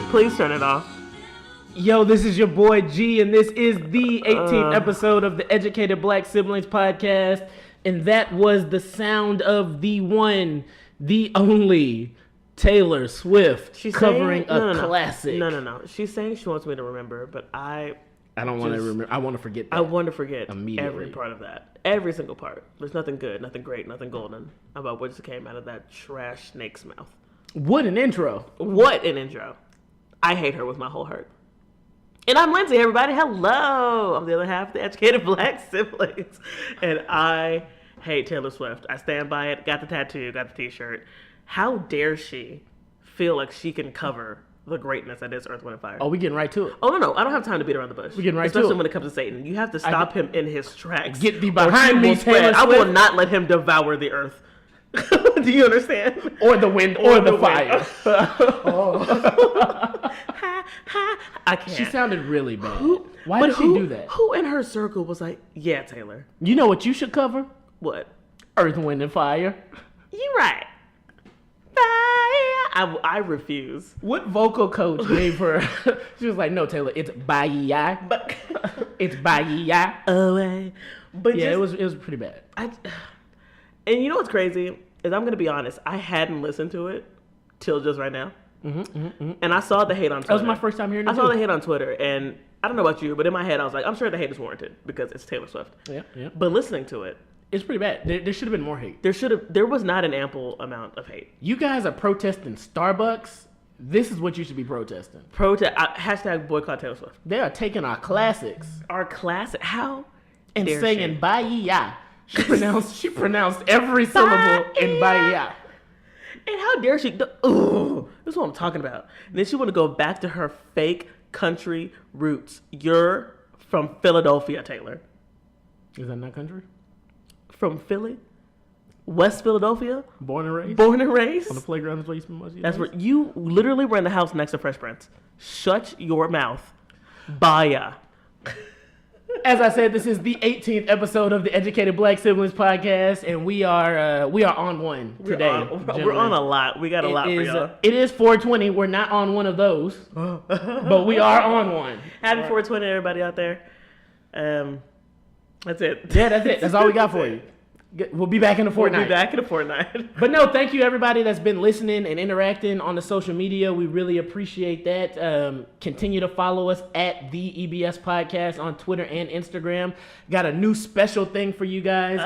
Please turn it off. Yo, this is your boy G, and this is the 18th episode of the Educated Black Siblings podcast. And that was the sound of the one, the only Taylor Swift. She's covering a classic. No. She's saying she wants me to remember, but I don't want to remember. I want to forget that. I want to forget immediately. Every part of that. Every single part. There's nothing good, nothing great, nothing golden about what just came out of that trash snake's mouth. What an intro. What an intro. I hate her with my whole heart. And I'm Lindsay, everybody. Hello. I'm the other half of the Educated Black Siblings. And I hate Taylor Swift. I stand by it. Got the tattoo, got the t-shirt. How dare she feel like she can cover the greatness that is Earth, Wind, and Fire? Oh, we getting right to it. Oh, no. I don't have time to beat around the bush. We getting right to it. Especially when it comes to Satan. You have to stop him in his tracks. Get thee behind me, Taylor Swift. I will not let him devour the earth. Do you understand? Or the wind, or the fire. I can't. She sounded really bad. Why did she do that? Who in her circle was like, yeah, Taylor? You know what you should cover? What? Earth, Wind, and Fire. You right. Fire. I refuse. What vocal coach gave her? She was like, no, Taylor, it's Bahia. But it's Bahia. Away. But yeah, it was pretty bad. And you know what's crazy? Is I'm going to be honest, I hadn't listened to it till just right now. And I saw the hate on Twitter. That was my first time hearing it. I saw the hate on Twitter, and I don't know about you, but in my head I was like, I'm sure the hate is warranted because it's Taylor Swift. Yeah. But listening to it, it's pretty bad. There should have been more hate. There was not an ample amount of hate. You guys are protesting Starbucks. This is what you should be protesting. Hashtag boycott Taylor Swift. They are taking our classics. Our classic. How? And saying Bahia. She pronounced every syllable in Bahia. And how dare she? Ooh, this is what I'm talking about. And then she want to go back to her fake country roots. You're from Philadelphia, Taylor. Is that not country? From Philly? West Philadelphia? Born and raised? Born and raised? On the playground is where you spend most of your That's days? where you literally were in the house next to Fresh Prince. Shut your mouth. Bahia. As I said, this is the 18th episode of the Educated Black Siblings podcast, and we are on one today. We're on a lot. We got a lot for y'all. It is 420. We're not on one of those, but we are on one. Happy 420, everybody out there. That's it. Yeah, that's it. That's all we got for you. We'll be back in a fortnight. But no, thank you everybody that's been listening and interacting on the social media. We really appreciate that. Continue to follow us at the EBS Podcast on Twitter and Instagram. Got a new special thing for you guys.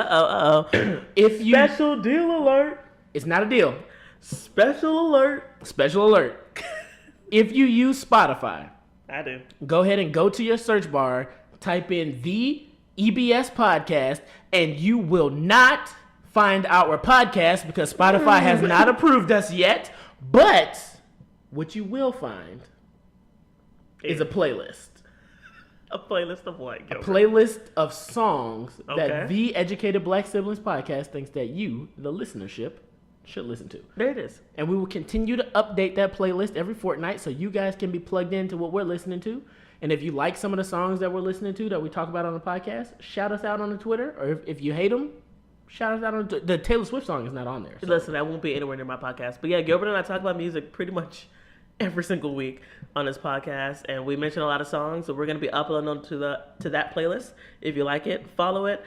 Special deal alert. It's not a deal. Special alert. Special alert. If you use Spotify, I do. Go ahead and go to your search bar, type in the EBS Podcast, and you will not find our podcast because Spotify has not approved us yet. But what you will find is a playlist. A playlist of what? A playlist of songs that the Educated Black Siblings podcast thinks that you, the listenership, should listen to. There it is. And we will continue to update that playlist every fortnight so you guys can be plugged into what we're listening to. And if you like some of the songs that we're listening to that we talk about on the podcast, shout us out on the Twitter. Or if you hate them, shout us out on the Taylor Swift song is not on there. So. Listen, that won't be anywhere near my podcast. But yeah, Gilbert and I talk about music pretty much every single week on this podcast. And we mention a lot of songs. So we're going to be uploading them to that playlist. If you like it, follow it.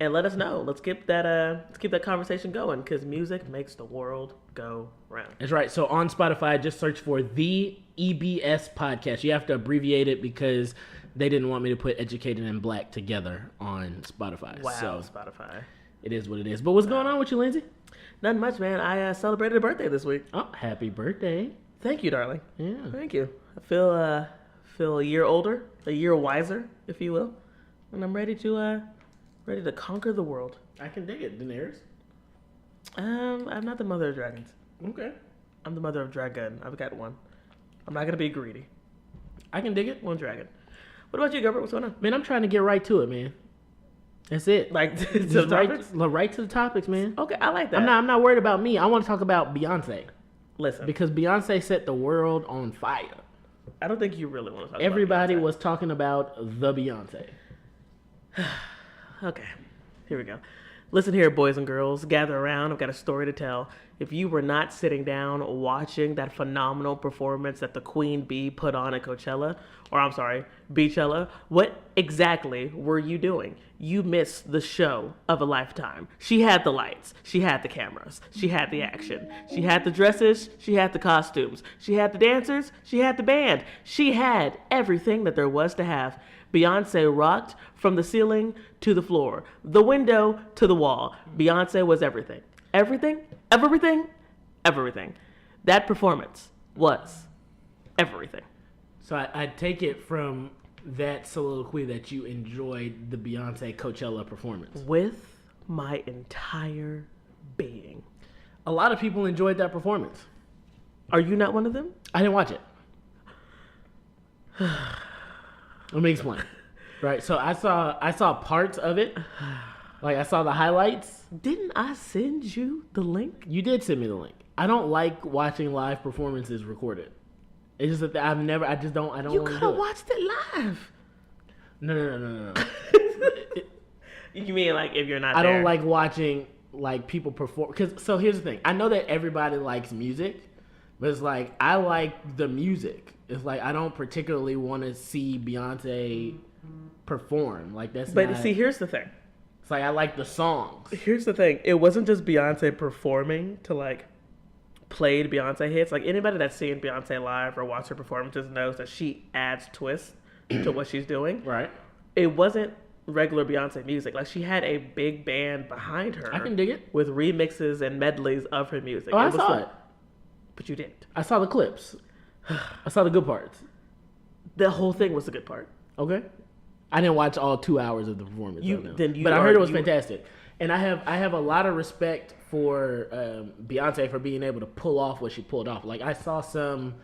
And let us know. Let's keep that conversation going because music makes the world go round. That's right. So on Spotify, just search for the EBS Podcast. You have to abbreviate it because they didn't want me to put Educated and Black together on Spotify. Wow, so Spotify. It is what it is. But what's going on with you, Lindsay? Nothing much, man. I celebrated a birthday this week. Oh, happy birthday. Thank you, darling. Yeah. Thank you. I feel a year older, a year wiser, if you will. And I'm ready to conquer the world. I can dig it, Daenerys. I'm not the mother of dragons. Okay. I'm the mother of dragon. I've got one. I'm not gonna be greedy. I can dig it. One dragon. What about you, Gilbert? What's going on? Man, I'm trying to get right to it, man. That's it. Like to the topics? Right to the topics, man. Okay, I like that. I'm not worried about me. I want to talk about Beyonce. Listen, because Beyonce set the world on fire. I don't think you really want to talk. Everybody about Beyonce. was talking about the Beyonce. Okay, here we go. Listen here, boys and girls, gather around. I've got a story to tell. If you were not sitting down watching that phenomenal performance that the Queen Bee put on at Coachella, or I'm sorry, Beachella, what exactly were you doing? You missed the show of a lifetime. She had the lights. She had the cameras. She had the action. She had the dresses. She had the costumes. She had the dancers. She had the band. She had everything that there was to have. Beyonce rocked from the ceiling to the floor, the window to the wall. Beyonce was everything. Everything, everything, everything. That performance was everything. So I take it from that soliloquy that you enjoyed the Beyonce Coachella performance. With my entire being. A lot of people enjoyed that performance. Are you not one of them? I didn't watch it. Let me explain. Right, so I saw parts of it. Like, I saw the highlights. Didn't I send you the link? You did send me the link. I don't like watching live performances recorded. It's just that I just don't. You could have watched it live. No. You mean like if you're not there? I don't like watching like people perform. So here's the thing. I know that everybody likes music, but it's like I like the music. It's like I don't particularly want to see Beyonce perform. Like that's. But see, here's the thing. It's like I like the songs. Here's the thing. It wasn't just Beyonce performing to like played Beyonce hits. Like anybody that's seen Beyonce live or watched her performances knows that she adds twists to what she's doing. Right. It wasn't regular Beyonce music. Like she had a big band behind her. I can dig it. With remixes and medleys of her music. Oh, I saw it. But you didn't. I saw the clips. I saw the good parts. The whole thing was the good part. Okay. I didn't watch all 2 hours of the performance. But I heard it was fantastic. And I have a lot of respect for Beyonce for being able to pull off what she pulled off. Like I saw some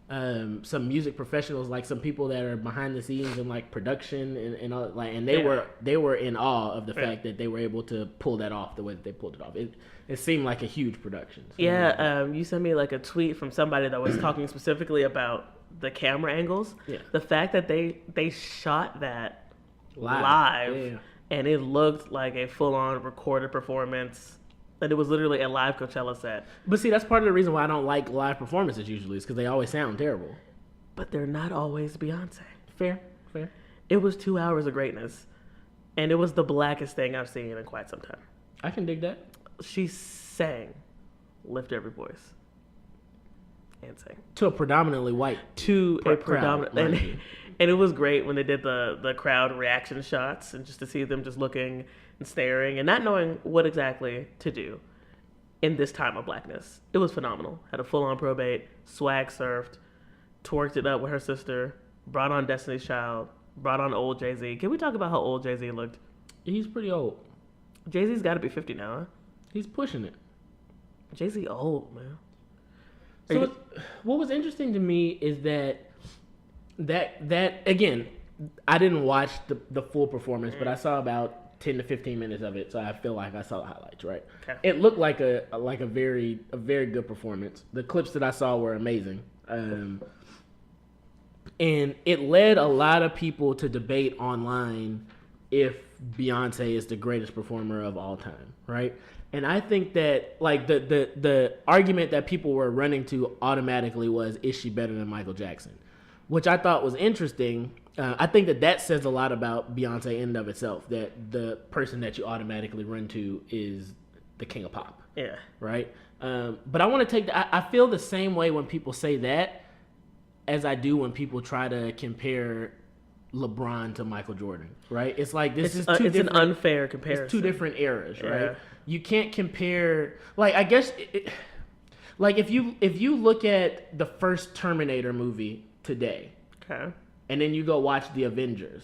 music professionals, like some people that are behind the scenes in like production and all, like, and they were in awe of the fact that they were able to pull that off the way that they pulled it off. It seemed like a huge production. So, you sent me like a tweet from somebody that was talking specifically about the camera angles. Yeah. The fact that they shot that live. Yeah. And it looked like a full-on recorded performance. And it was literally a live Coachella set. But see, that's part of the reason why I don't like live performances usually, is because they always sound terrible. But they're not always Beyonce. Fair. It was 2 hours of greatness. And it was the blackest thing I've seen in quite some time. I can dig that. She sang Lift Every Voice. And sang. To a predominantly white crowd. And it was great when they did the crowd reaction shots and just to see them just looking and staring and not knowing what exactly to do in this time of blackness. It was phenomenal. Had a full-on probate, swag surfed, twerked it up with her sister, brought on Destiny's Child, brought on old Jay-Z. Can we talk about how old Jay-Z looked? He's pretty old. Jay-Z's got to be 50 now, huh? He's pushing it. Jay-Z old, man. So what was interesting to me is that again, I didn't watch the full performance, but I saw about 10 to 15 minutes of it, so I feel like I saw the highlights, right? Okay. It looked like a very good performance. The clips that I saw were amazing. And it led a lot of people to debate online if Beyonce is the greatest performer of all time, right? And I think that like the argument that people were running to automatically was, is she better than Michael Jackson? Which I thought was interesting. I think that says a lot about Beyonce in and of itself, that the person that you automatically run to is the king of pop. Yeah. Right? But I want to take I feel the same way when people say that as I do when people try to compare LeBron to Michael Jordan, right? It's like it's an unfair comparison. It's two different eras, right? Yeah. You can't compare. Like I guess, like if you look at the first Terminator movie today, okay, and then you go watch The Avengers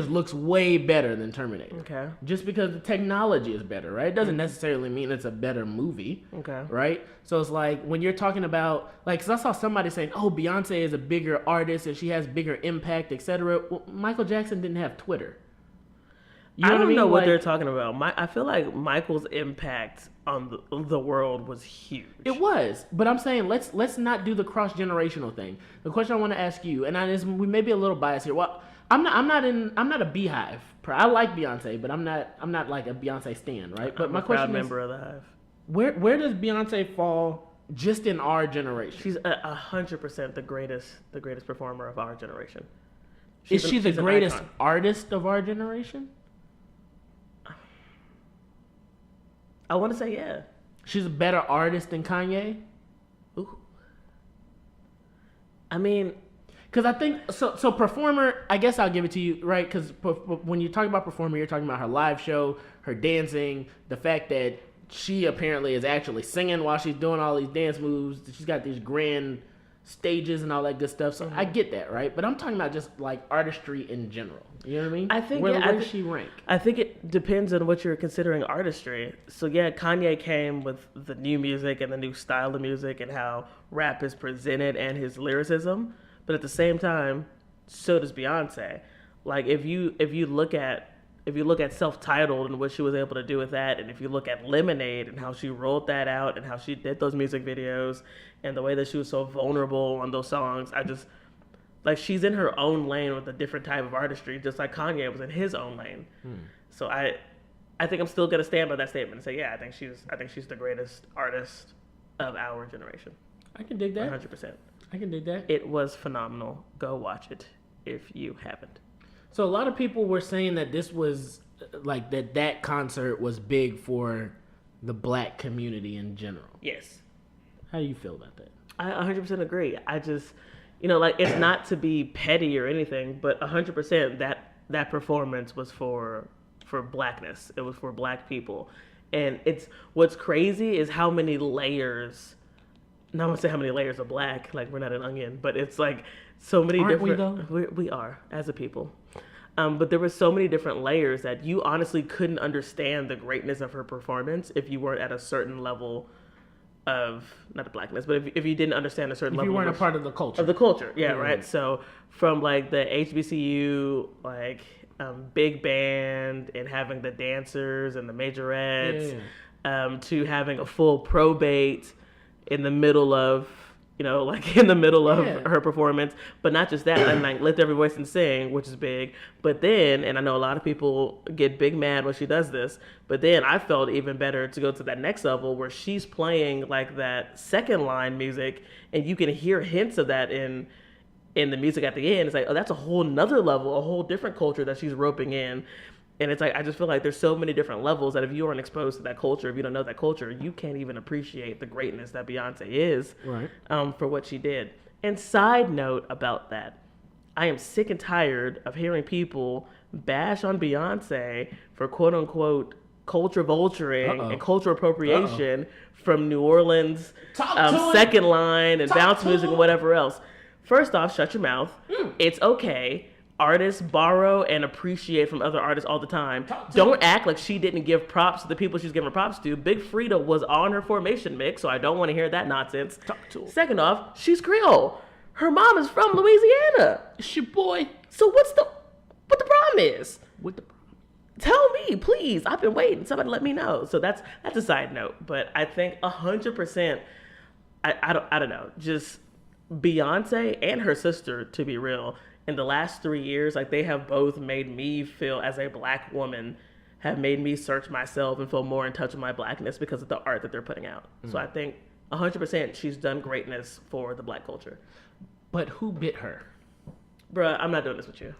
looks way better than Terminator. Okay. Just because the technology is better, right? It doesn't necessarily mean it's a better movie. Okay. Right? So it's like when you're talking about, like, because I saw somebody saying, oh, Beyonce is a bigger artist and she has bigger impact, etc. Well, Michael Jackson didn't have Twitter. I don't know what they're talking about. I feel like Michael's impact on the world was huge. It was, but I'm saying let's not do the cross-generational thing. The question I want to ask you, and we may be a little biased here. I'm not a Beehive. I like Beyonce, but I'm not like a Beyonce stan, right? But my question is, member of the Hive. Where does Beyonce fall just in our generation? She's 100% the greatest performer of our generation. Is she the greatest artist of our generation? I want to say yeah. She's a better artist than Kanye? Ooh. I mean, because I think so performer, I guess I'll give it to you, right? Because when you talk about performer, you're talking about her live show, her dancing, the fact that she apparently is actually singing while she's doing all these dance moves. She's got these grand stages and all that good stuff. So I get that, right? But I'm talking about just like artistry in general. You know what I mean? I think where does she rank? I think it depends on what you're considering artistry. So yeah, Kanye came with the new music and the new style of music and how rap is presented and his lyricism. But at the same time, so does Beyonce. Like if you look at Self-Titled and what she was able to do with that, and if you look at Lemonade and how she rolled that out and how she did those music videos and the way that she was so vulnerable on those songs, I just like she's in her own lane with a different type of artistry, just like Kanye was in his own lane. So I think I'm still gonna stand by that statement and say, yeah, I think she's the greatest artist of our generation. I can dig that. 100%. I can dig that. It was phenomenal. Go watch it if you haven't. So a lot of people were saying that this was like that concert was big for the black community in general. Yes. How do you feel about that? I 100% agree. I just, like it's not to be petty or anything, but 100% that performance was for blackness. It was for black people. And what's crazy is how many layers. Not gonna say how many layers of black, like we're not an onion, but it's like so many Aren't different. We are as a people, but there were so many different layers that you honestly couldn't understand the greatness of her performance if you weren't at a certain level of not the blackness, but if you didn't understand a certain level, if you weren't a part of the culture. Yeah, right. So from like the HBCU like big band and having the dancers and the majorettes, to having a full probate. In the middle of her performance, but not just that, and like lift every voice and sing, which is big. But then, and I know a lot of people get big mad when she does this, but then I felt even better to go to that next level where she's playing like that second line music, and you can hear hints of that in the music at the end. It's like, oh, that's a whole nother level, a whole different culture that she's roping in. And it's like, I just feel like there's so many different levels that if you aren't exposed to that culture, if you don't know that culture, you can't even appreciate the greatness that Beyonce is, right? For what she did. And side note about that, I am sick and tired of hearing people bash on Beyonce for quote unquote culture vulturing and cultural appropriation from New Orleans, second line and bounce music and whatever else. First off, shut your mouth. It's okay. Artists borrow and appreciate from other artists all the time. Don't act like she didn't give props to the people she's giving props to. Big Frida was on her formation mix, so I don't want to hear that nonsense. Second off, she's Creole. Her mom is from Louisiana. It's your boy. So what the problem is? What the problem? Tell me, please. I've been waiting. Somebody let me know. So that's a side note. But I think 100%, I don't know, just Beyonce and her sister, to be real, in the last 3 years, like they have both made me feel as a black woman, have made me search myself and feel more in touch with my blackness because of the art that they're putting out. So I think 100% she's done greatness for the black culture. But who bit her? Bruh, I'm not doing this with you.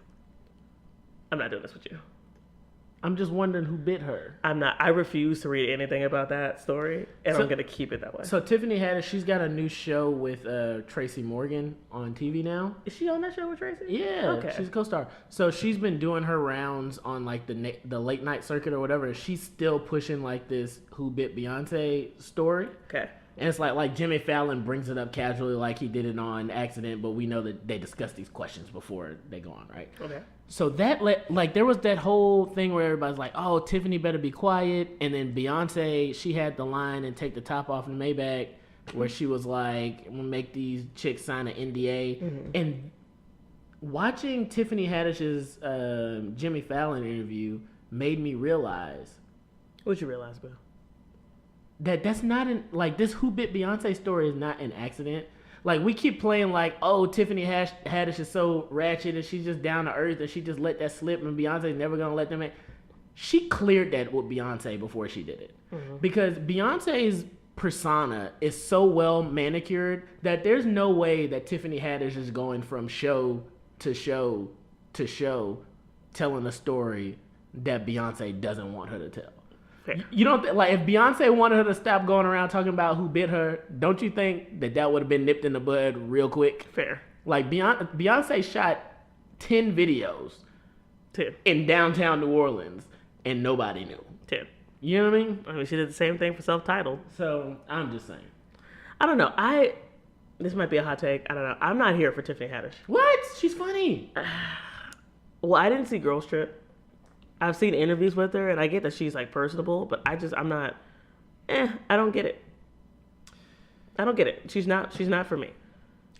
I'm just wondering who bit her. I refuse to read anything about that story, and I'm going to keep it that way. So Tiffany Haddish, she's got a new show with Tracy Morgan on TV now. Is she on that show with Tracy? Yeah, okay. She's a co-star. So she's been doing her rounds on like the late night circuit or whatever. She's still pushing like this who bit Beyonce story. Okay. And it's like Jimmy Fallon brings it up casually like he did it on accident, but we know that they discuss these questions before they go on, right? Okay. So that there was that whole thing where everybody's like, oh, Tiffany better be quiet. And then Beyonce, she had the line and take the top off in Maybach where she was like, I'm going to make these chicks sign an NDA. Mm-hmm. And watching Tiffany Haddish's Jimmy Fallon interview made me realize. What'd you realize, Bill? That's not this Who Bit Beyonce story is not an accident. Like, we keep playing like, oh, Tiffany Haddish is so ratchet and she's just down to earth and she just let that slip and Beyonce's never gonna let them in. She cleared that with Beyonce before she did it. Because Beyonce's persona is so well manicured that there's no way that Tiffany Haddish is going from show to show to show telling a story that Beyonce doesn't want her to tell. Fair. You don't like if Beyonce wanted her to stop going around talking about who bit her, don't you think that would have been nipped in the bud real quick? Fair. Like Beyonce shot 10 videos 10 in downtown New Orleans and nobody knew. 10. You know what I mean? I mean, she did the same thing for Self-Titled. So I'm just saying. I don't know. This might be a hot take. I don't know. I'm not here for Tiffany Haddish. What? She's funny. Well, I didn't see Girls Trip. I've seen interviews with her, and I get that she's like personable, but I'm not. I don't get it. I don't get it. She's not for me.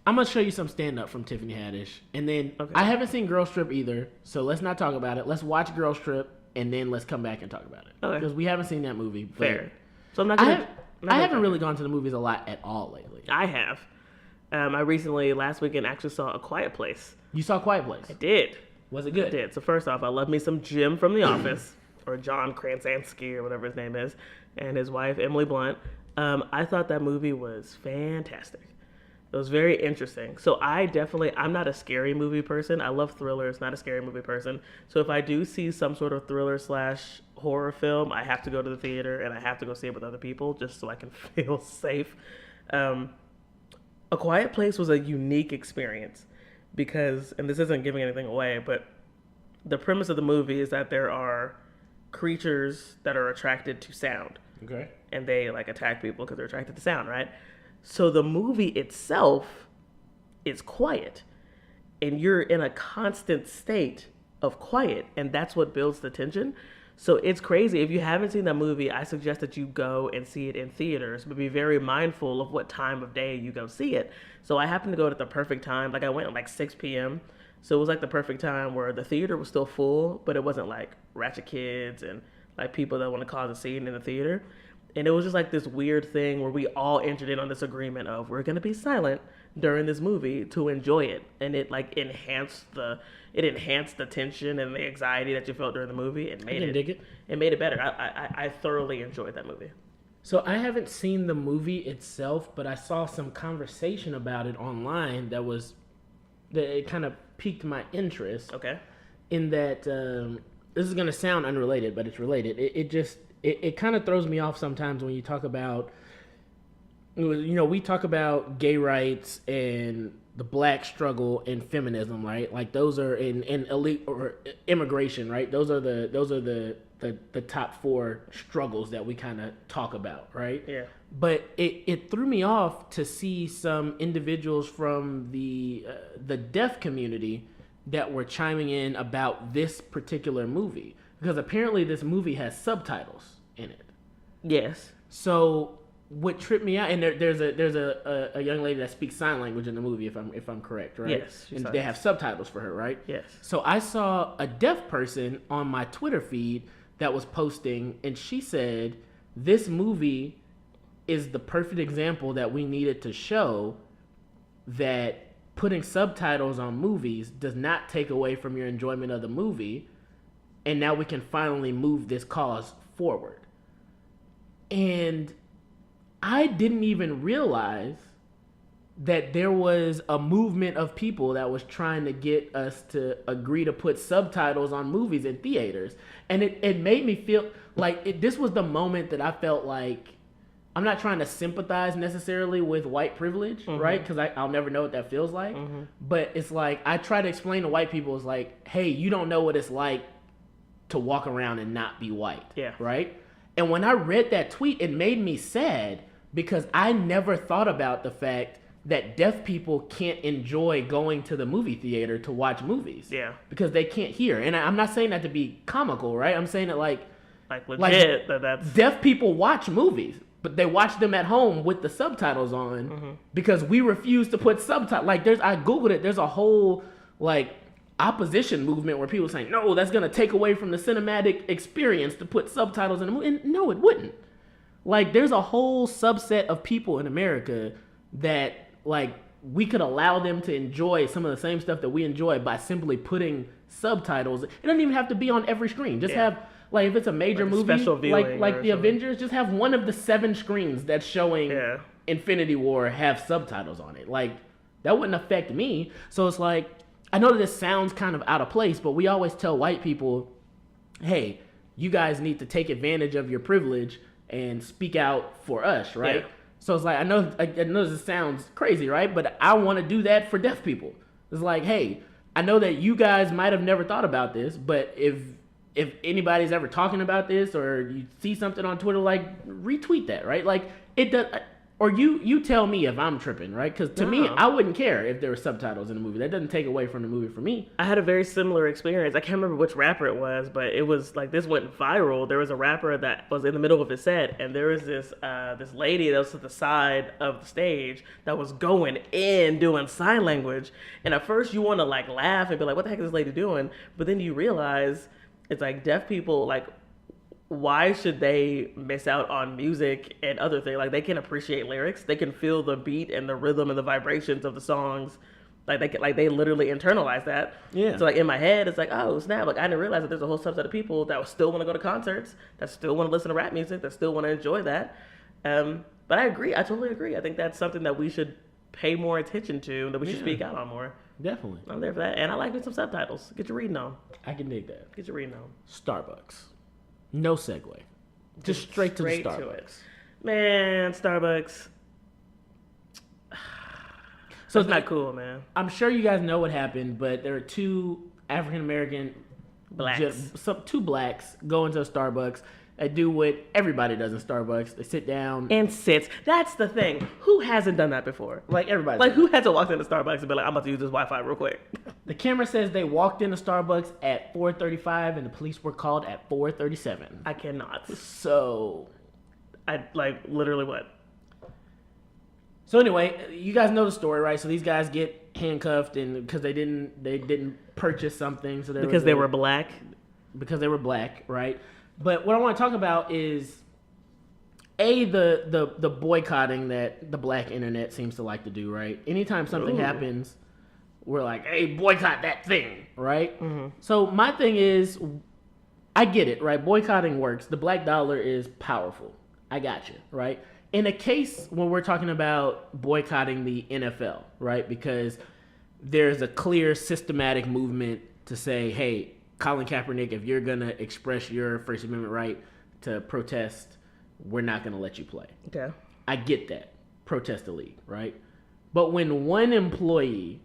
I'm gonna show you some stand up from Tiffany Haddish, and then I haven't seen Girls Trip either, so let's not talk about it. Let's watch Girls Trip, and then let's come back and talk about it. Okay. Because we haven't seen that movie. Fair. So I'm not gonna. I haven't really gone to the movies a lot at all lately. I have. I recently, last weekend, actually saw A Quiet Place. You saw A Quiet Place? I did. Was it good? I did. So first off, I love me some Jim from The Office, or John Krasinski, or whatever his name is, and his wife, Emily Blunt. I thought that movie was fantastic. It was very interesting. So I'm not a scary movie person. I love thrillers, not a scary movie person. So if I do see some sort of thriller / horror film, I have to go to the theater and I have to go see it with other people just so I can feel safe. A Quiet Place was a unique experience because, and this isn't giving anything away, but the premise of the movie is that there are creatures that are attracted to sound. Okay. And they like attack people because they're attracted to sound, right? So the movie itself is quiet, and you're in a constant state of quiet, and that's what builds the tension. So it's crazy. If you haven't seen that movie, I suggest that you go and see it in theaters, but be very mindful of what time of day you go see it. So I happened to go at the perfect time. Like I went at like 6 p.m. So it was like the perfect time where the theater was still full, but it wasn't like ratchet kids and like people that want to cause a scene in the theater. And it was just like this weird thing where we all entered in on this agreement of we're going to be silent during this movie to enjoy it. And it like enhanced the tension and the anxiety that you felt during the movie. It made it better. I thoroughly enjoyed that movie. So I haven't seen the movie itself, but I saw some conversation about it online that it kind of piqued my interest. Okay. In that, this is going to sound unrelated, but it's related. It kind of throws me off sometimes when you talk about, we talk about gay rights and the black struggle and feminism, right? Like those are in elite or immigration, right? Those are the top 4 struggles that we kind of talk about, right? Yeah. But it threw me off to see some individuals from the deaf community that were chiming in about this particular movie. Because apparently this movie has subtitles in it. Yes. So what tripped me out, and there's a young lady that speaks sign language in the movie, if I'm correct, right? Yes. And they have subtitles for her, right? Yes. So I saw a deaf person on my Twitter feed that was posting, and she said, this movie is the perfect example that we needed to show that putting subtitles on movies does not take away from your enjoyment of the movie. And now we can finally move this cause forward. And I didn't even realize that there was a movement of people that was trying to get us to agree to put subtitles on movies in theaters. And it made me feel like this was the moment that I felt like, I'm not trying to sympathize necessarily with white privilege, right? Because I'll never know what that feels like. But it's like, I try to explain to white people, it's like, hey, you don't know what it's like to walk around and not be white. Yeah. Right? And when I read that tweet, it made me sad because I never thought about the fact that deaf people can't enjoy going to the movie theater to watch movies. Yeah. Because they can't hear. And I'm not saying that to be comical, right? I'm saying it like legit. That's deaf people watch movies, but they watch them at home with the subtitles on because we refuse to put subtitles. Like I Googled it. There's a whole like opposition movement where people are saying, no, that's going to take away from the cinematic experience to put subtitles in the movie. And no, it wouldn't. Like, there's a whole subset of people in America that, like, we could allow them to enjoy some of the same stuff that we enjoy by simply putting subtitles. It doesn't even have to be on every screen. Just have, like, if it's a major movie, special viewing like the Avengers, just have one of the 7 screens that's showing Infinity War have subtitles on it. Like, that wouldn't affect me. So it's like, I know that this sounds kind of out of place, but we always tell white people, hey, you guys need to take advantage of your privilege and speak out for us, right? Yeah. So it's like, I know this sounds crazy, right? But I want to do that for deaf people. It's like, hey, I know that you guys might have never thought about this, but if anybody's ever talking about this or you see something on Twitter, like, retweet that, right? Like, it does, or you tell me if I'm tripping, right? Because to me, I wouldn't care if there were subtitles in the movie. That doesn't take away from the movie for me. I had a very similar experience. I can't remember which rapper it was, but it was like, this went viral. There was a rapper that was in the middle of his set, and there was this lady that was to the side of the stage that was going in doing sign language. And at first you want to like laugh and be like, what the heck is this lady doing? But then you realize it's like, deaf people, like, why should they miss out on music and other things? Like, they can appreciate lyrics. They can feel the beat and the rhythm and the vibrations of the songs. Like, they literally internalize that. Yeah. So like, in my head, it's like, oh snap! Like, I didn't realize that there's a whole subset of people that still want to go to concerts, that still want to listen to rap music, that still want to enjoy that. But I agree. I totally agree. I think that's something that we should pay more attention to, that we should speak out on more. Definitely. I'm there for that, and I like doing some subtitles. Get your reading on. I can dig that. Get your reading on. Starbucks. No segue. Just straight to the Starbucks. To it. Man, Starbucks. So it's not cool, man. I'm sure you guys know what happened, but there are 2 African-American blacks. Two blacks go into a Starbucks. They do what everybody does in Starbucks. They sit down. And sits. That's the thing. Who hasn't done that before? Like, everybody. Like, who hasn't walked into Starbucks and been like, I'm about to use this Wi-Fi real quick? The camera says they walked into Starbucks at 4:35 and the police were called at 4:37. I cannot. So, I, like, literally what? So anyway, you guys know the story, right? So these guys get handcuffed and because they didn't purchase something. So because they were black? Because they were black, right? But what I want to talk about is the boycotting that the black internet seems to like to do, right? Anytime something happens, we're like, hey, boycott that thing, right? Mm-hmm. So my thing is, I get it, right? Boycotting works. The black dollar is powerful. I got you, right? In a case when we're talking about boycotting the NFL, right? Because there's a clear systematic movement to say, hey, Colin Kaepernick, if you're going to express your First Amendment right to protest, we're not going to let you play. Okay. I get that. Protest the league, right? But when one employee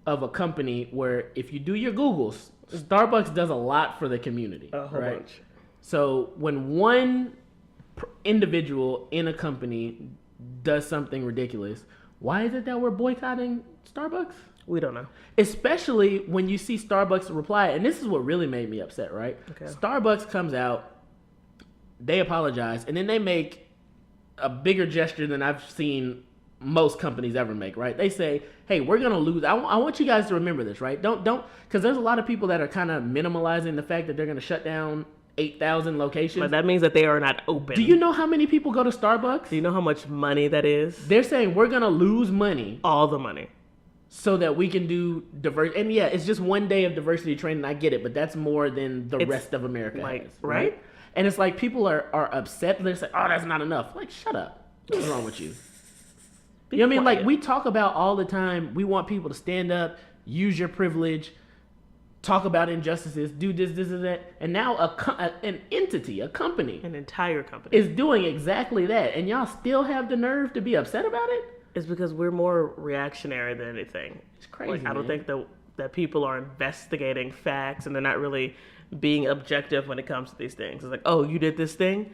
of a company where, if you do your Googles, Starbucks does a lot for the community. A whole bunch. So when one individual in a company does something ridiculous, why is it that we're boycotting Starbucks? We don't know. Especially when you see Starbucks reply, and this is what really made me upset, right? Okay. Starbucks comes out, they apologize, and then they make a bigger gesture than I've seen most companies ever make, right? They say, hey, we're going to lose. I want you guys to remember this, right? Don't, because there's a lot of people that are kind of minimalizing the fact that they're going to shut down 8,000 locations. But that means that they are not open. Do you know how many people go to Starbucks? Do you know how much money that is? They're saying we're going to lose money. All the money. So that we can do diversity. And yeah, it's just one day of diversity training. I get it, but that's more than the rest of America has. Right? And it's like people are upset. They're saying, oh, that's not enough. Like, shut up. What's wrong with you? You know what I mean? Like, we talk about all the time, we want people to stand up, use your privilege, talk about injustices, do this, and that. And now an entity, a company. An entire company. Is doing exactly that. And y'all still have the nerve to be upset about it? It's because we're more reactionary than anything. It's crazy. Like, I don't think that people are investigating facts and they're not really being objective when it comes to these things. It's like, oh, you did this thing?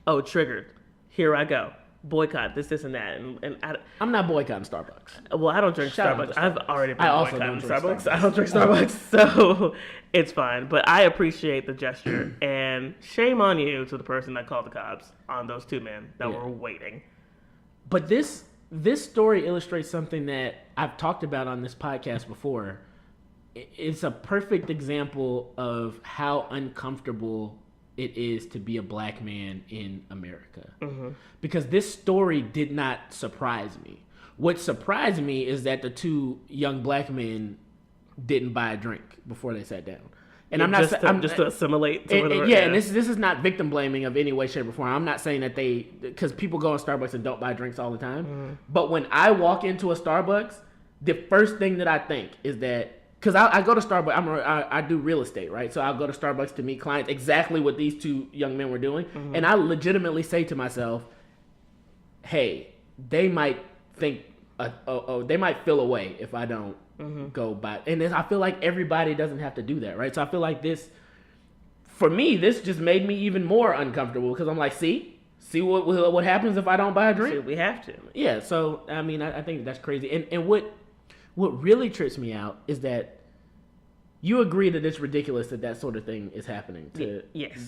Oh, triggered. Here I go. Boycott this, and that. And I'm not boycotting Starbucks. Well, I don't drink Starbucks. I've already been boycotting Starbucks. I don't drink Starbucks, so it's fine. But I appreciate the gesture, and shame on you to the person that called the cops on those 2 men that were waiting. But this story illustrates something that I've talked about on this podcast before. It's a perfect example of how uncomfortable it is to be a black man in America. Mm-hmm. Because this story did not surprise me. What surprised me is that the two young black men didn't buy a drink before they sat down. And I'm not just to assimilate. To and this is not victim blaming of any way, shape, or form. I'm not saying that because people go in Starbucks and don't buy drinks all the time. Mm-hmm. But when I walk into a Starbucks, the first thing that I think is that, because I go to Starbucks, I do real estate, right? So I'll go to Starbucks to meet clients, exactly what these two young men were doing. Mm-hmm. And I legitimately say to myself, hey, they might think, they might feel away if I don't go by. And I feel like everybody doesn't have to do that, right? So I feel like for me, this just made me even more uncomfortable because I'm like, see what happens if I don't buy a drink? See, we have to. Yeah, so, I mean, I think that's crazy. And what really trips me out is that you agree that it's ridiculous that sort of thing is happening to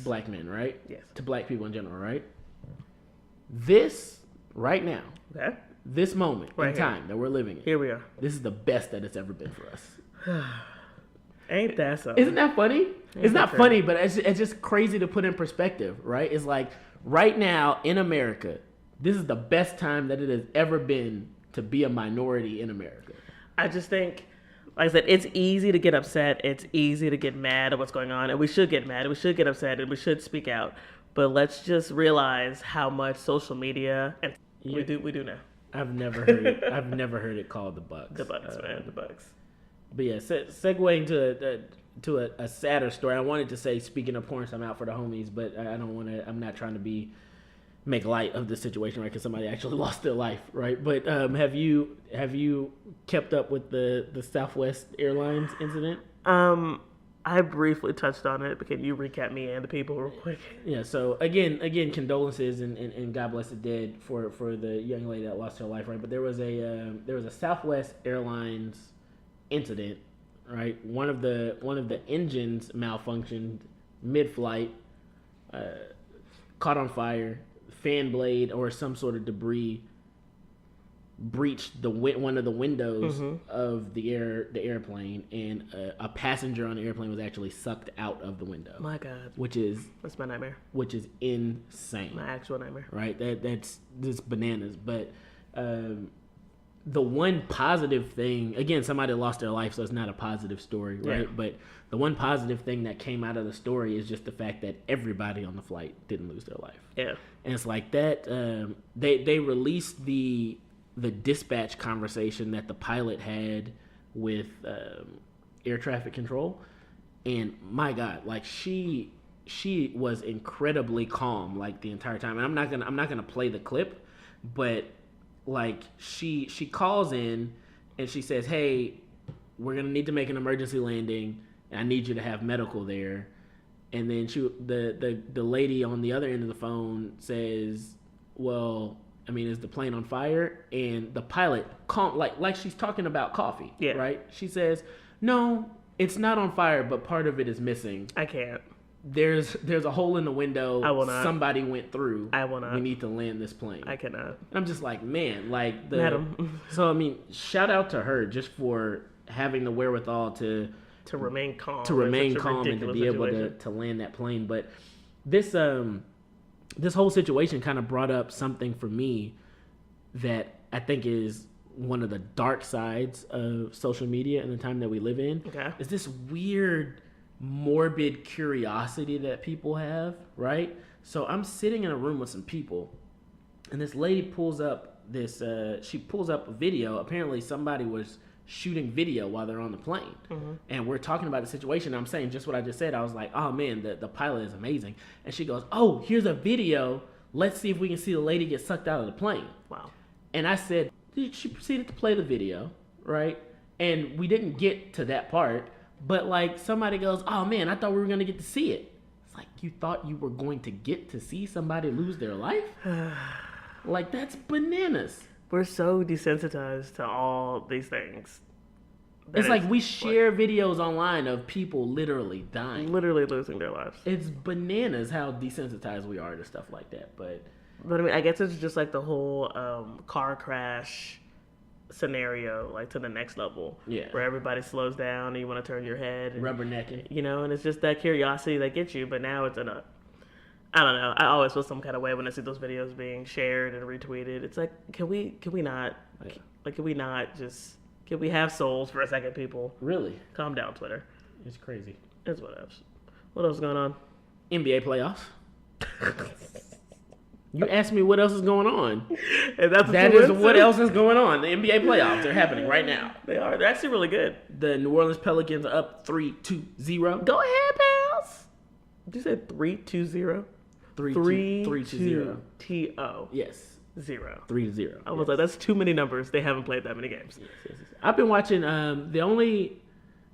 black men, right? Yes. To black people in general, right? This, right now, this moment in time that we're living in. Here we are. This is the best that it's ever been for us. Ain't that something? Isn't that funny? It's not funny, but it's just crazy to put in perspective, right? It's like right now in America, this is the best time that it has ever been to be a minority in America. I just think, like I said, it's easy to get upset. It's easy to get mad at what's going on. And we should get mad. And we should get upset. And we should speak out. But let's just realize how much social media, and we do now. I've never heard it called the Bucks. The Bucks, man, the Bucks. But yeah, segueing to a sadder story. I wanted to say, speaking of porn, I'm out for the homies, but I don't want to. I'm not trying to make light of the situation, right? Because somebody actually lost their life, right? But have you kept up with the Southwest Airlines incident? I briefly touched on it, but can you recap me and the people real quick? Yeah, so again, condolences and God bless the dead for the young lady that lost her life, right? But there was a Southwest Airlines incident, right? One of the engines malfunctioned mid-flight, caught on fire, fan blade or some sort of debris breached one of the windows of the airplane, and a passenger on the airplane was actually sucked out of the window. My God, that's my nightmare. Which is insane. My actual nightmare. Right? That's just bananas. But the one positive thing, again, somebody lost their life, so it's not a positive story, right? Yeah. But the one positive thing that came out of the story is just the fact that everybody on the flight didn't lose their life. Yeah. And it's like that. They released the dispatch conversation that the pilot had with air traffic control, and my God, like she was incredibly calm like the entire time. And I'm not gonna play the clip, but like she calls in and she says, "Hey, we're gonna need to make an emergency landing, and I need you to have medical there." And then the lady on the other end of the phone says, "Well, I mean, is the plane on fire?" And the pilot, like she's talking about coffee, right? She says, "No, it's not on fire, but part of it is missing. I can't. There's a hole in the window. I will not. Somebody went through. I will not. We need to land this plane. I cannot." And I'm just like, man, like Madam. So I mean, shout out to her just for having the wherewithal to remain calm, and to be able to land that plane. But this whole situation kind of brought up something for me that I think is one of the dark sides of social media in the time that we live in. Okay. Is this weird, morbid curiosity that people have, right? So I'm sitting in a room with some people, and this lady pulls up a video. Apparently somebody was shooting video while they're on the plane, and we're talking about the situation. I'm saying just what I just said. I was like, "Oh man, the pilot is amazing." And she goes, "Oh, here's a video. Let's see if we can see the lady get sucked out of the plane." Wow. And I said, she proceeded to play the video, right? And we didn't get to that part, but like somebody goes, "Oh man, I thought we were gonna get to see it." It's like, you thought you were going to get to see somebody lose their life? Like, that's bananas. We're so desensitized to all these things. It's like we share videos online of people literally dying. Literally losing their lives. It's bananas how desensitized we are to stuff like that. But I mean, I guess it's just like the whole car crash scenario, like to the next level. Yeah. Where everybody slows down and you want to turn your head. And, rubbernecking. You know, and it's just that curiosity that gets you. But now it's I don't know. I always feel some kind of way when I see those videos being shared and retweeted. It's like, can we not? Like, can we have souls for a second, people? Really? Calm down, Twitter. It's crazy. It's what else. What else is going on? NBA playoffs. You asked me what else is going on. And that is what else is going on. The NBA playoffs are happening right now. They are. They're actually really good. The New Orleans Pelicans are up 3-2-0. Go ahead, pals. Did you say 3-2-0? 3-2-0. T-O. Yes. 0. 3-0. I was like, that's too many numbers. They haven't played that many games. Yes. I've been watching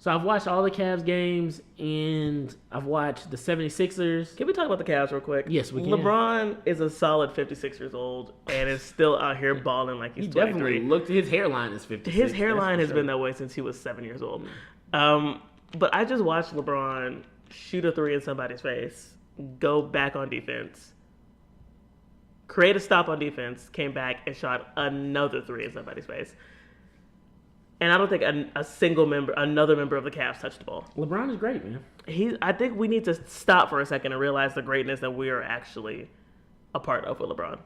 So I've watched all the Cavs games, and I've watched the 76ers. Can we talk about the Cavs real quick? Yes, we can. LeBron is a solid 56 years old and is still out here balling like he's 23. Definitely looked. His hairline is 56. His hairline has been that way since he was 7 years old. But I just watched LeBron shoot a three in somebody's face, go back on defense, create a stop on defense, came back and shot another three in somebody's face. And I don't think another member of the Cavs touched the ball. LeBron is great, man. I think we need to stop for a second and realize the greatness that we are actually a part of with LeBron.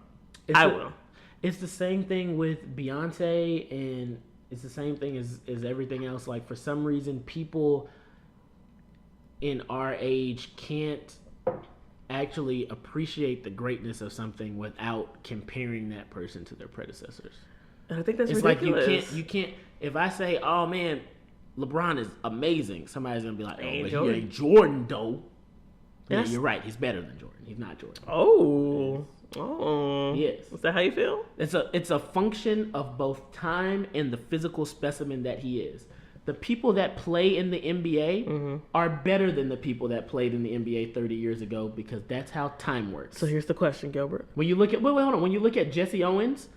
It's the same thing with Beyonce, and it's the same thing as everything else. Like, for some reason, people in our age can't actually appreciate the greatness of something without comparing that person to their predecessors. And I think that's ridiculous. Like you can't. If I say, "Oh man, LeBron is amazing," somebody's gonna be like, "Oh, but he ain't Jordan though." Yeah, you're right. He's better than Jordan. He's not Jordan. Oh, yes. Is that how you feel? It's a function of both time and the physical specimen that he is. The people that play in the NBA are better than the people that played in the NBA 30 years ago, because that's how time works. So here's the question, Gilbert. When you look at hold on. When you look at Jesse Owens,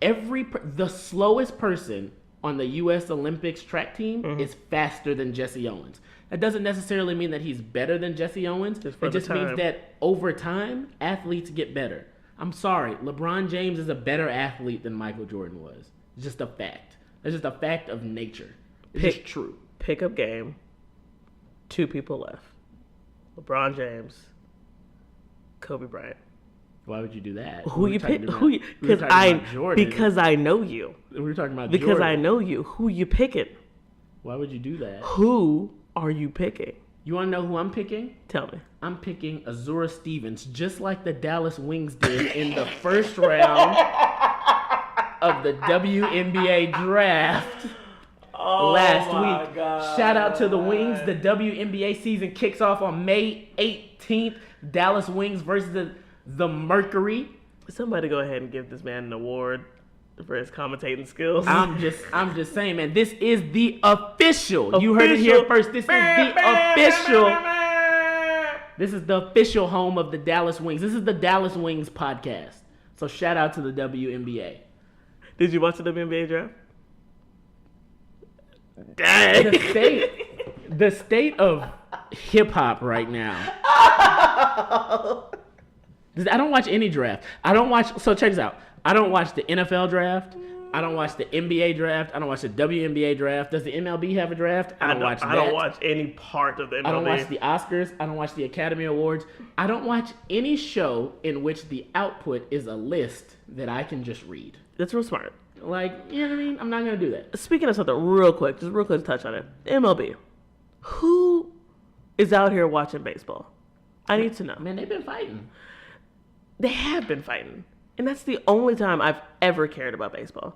the slowest person on the U.S. Olympics track team is faster than Jesse Owens. That doesn't necessarily mean that he's better than Jesse Owens. It just means that over time, athletes get better. I'm sorry, LeBron James is a better athlete than Michael Jordan was. It's just a fact. It's just a fact of nature. It's just true. Pickup game. 2 people left. LeBron James, Kobe Bryant. Why would you do that? Who you pick? Because I know you. We were talking about because Jordan. I know you. Who you picking? Why would you do that? Who are you picking? You want to know who I'm picking? Tell me. I'm picking Azura Stevens, just like the Dallas Wings did in the first round of the WNBA draft last week. God. Shout out to the Wings. The WNBA season kicks off on May 18th. Dallas Wings versus the Mercury. Somebody go ahead and give this man an award for his commentating skills. I'm just saying, man. This is the official. You heard it here first. This is the official. This is the official home of the Dallas Wings. This is the Dallas Wings podcast. So shout out to the WNBA. Did you watch the WNBA draft? Dang. The state of hip hop right now. I don't watch any draft. So check this out. I don't watch the NFL draft. I don't watch the NBA draft. I don't watch the WNBA draft. Does the MLB have a draft? I don't watch any part of the MLB. I don't watch the Oscars. I don't watch the Academy Awards. I don't watch any show in which the output is a list that I can just read. That's real smart. Like, you know what I mean? I'm not going to do that. Speaking of something real quick to touch on it. MLB. Who is out here watching baseball? I need to know. Man, they've been fighting. They have been fighting. And that's the only time I've ever cared about baseball.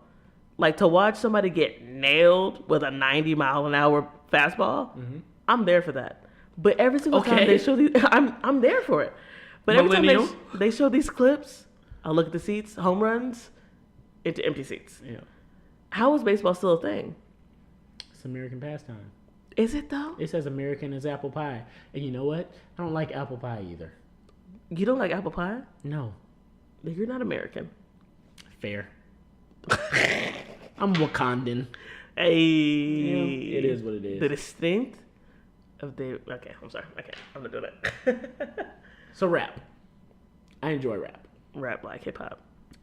Like, to watch somebody get nailed with a 90-mile-an-hour fastball, I'm there for that. But every single time they show these, I'm there for it. But every time they show these clips, I look at the seats, home runs, into empty seats. Yeah. How is baseball still a thing? It's American pastime. Is it, though? It says American is apple pie. And you know what? I don't like apple pie either. You don't like apple pie? No. You're not American. Fair. I'm Wakandan. Hey. Yeah, it is what it is. The distinct of the... Okay, I'm sorry. Okay, I'm not doing that. So rap. I enjoy rap. Rap like hip-hop.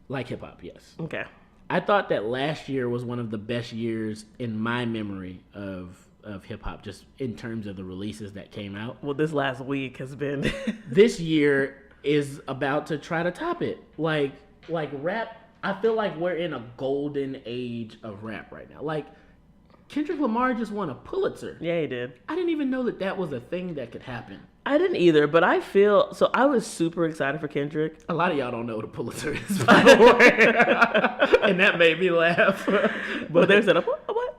Like hip-hop, yes. Okay. I thought that last year was one of the best years in my memory of hip-hop, just in terms of the releases that came out. Well, this last week has been... This year is about to try to top it. Like rap I feel like we're in a golden age of rap right now. Like, Kendrick Lamar just won a Pulitzer. Yeah, he did. I didn't even know that was a thing that could happen. I didn't either, but I feel... So I was super excited for Kendrick. A lot of y'all don't know what a Pulitzer is, by the way. And that made me laugh. But they said, what?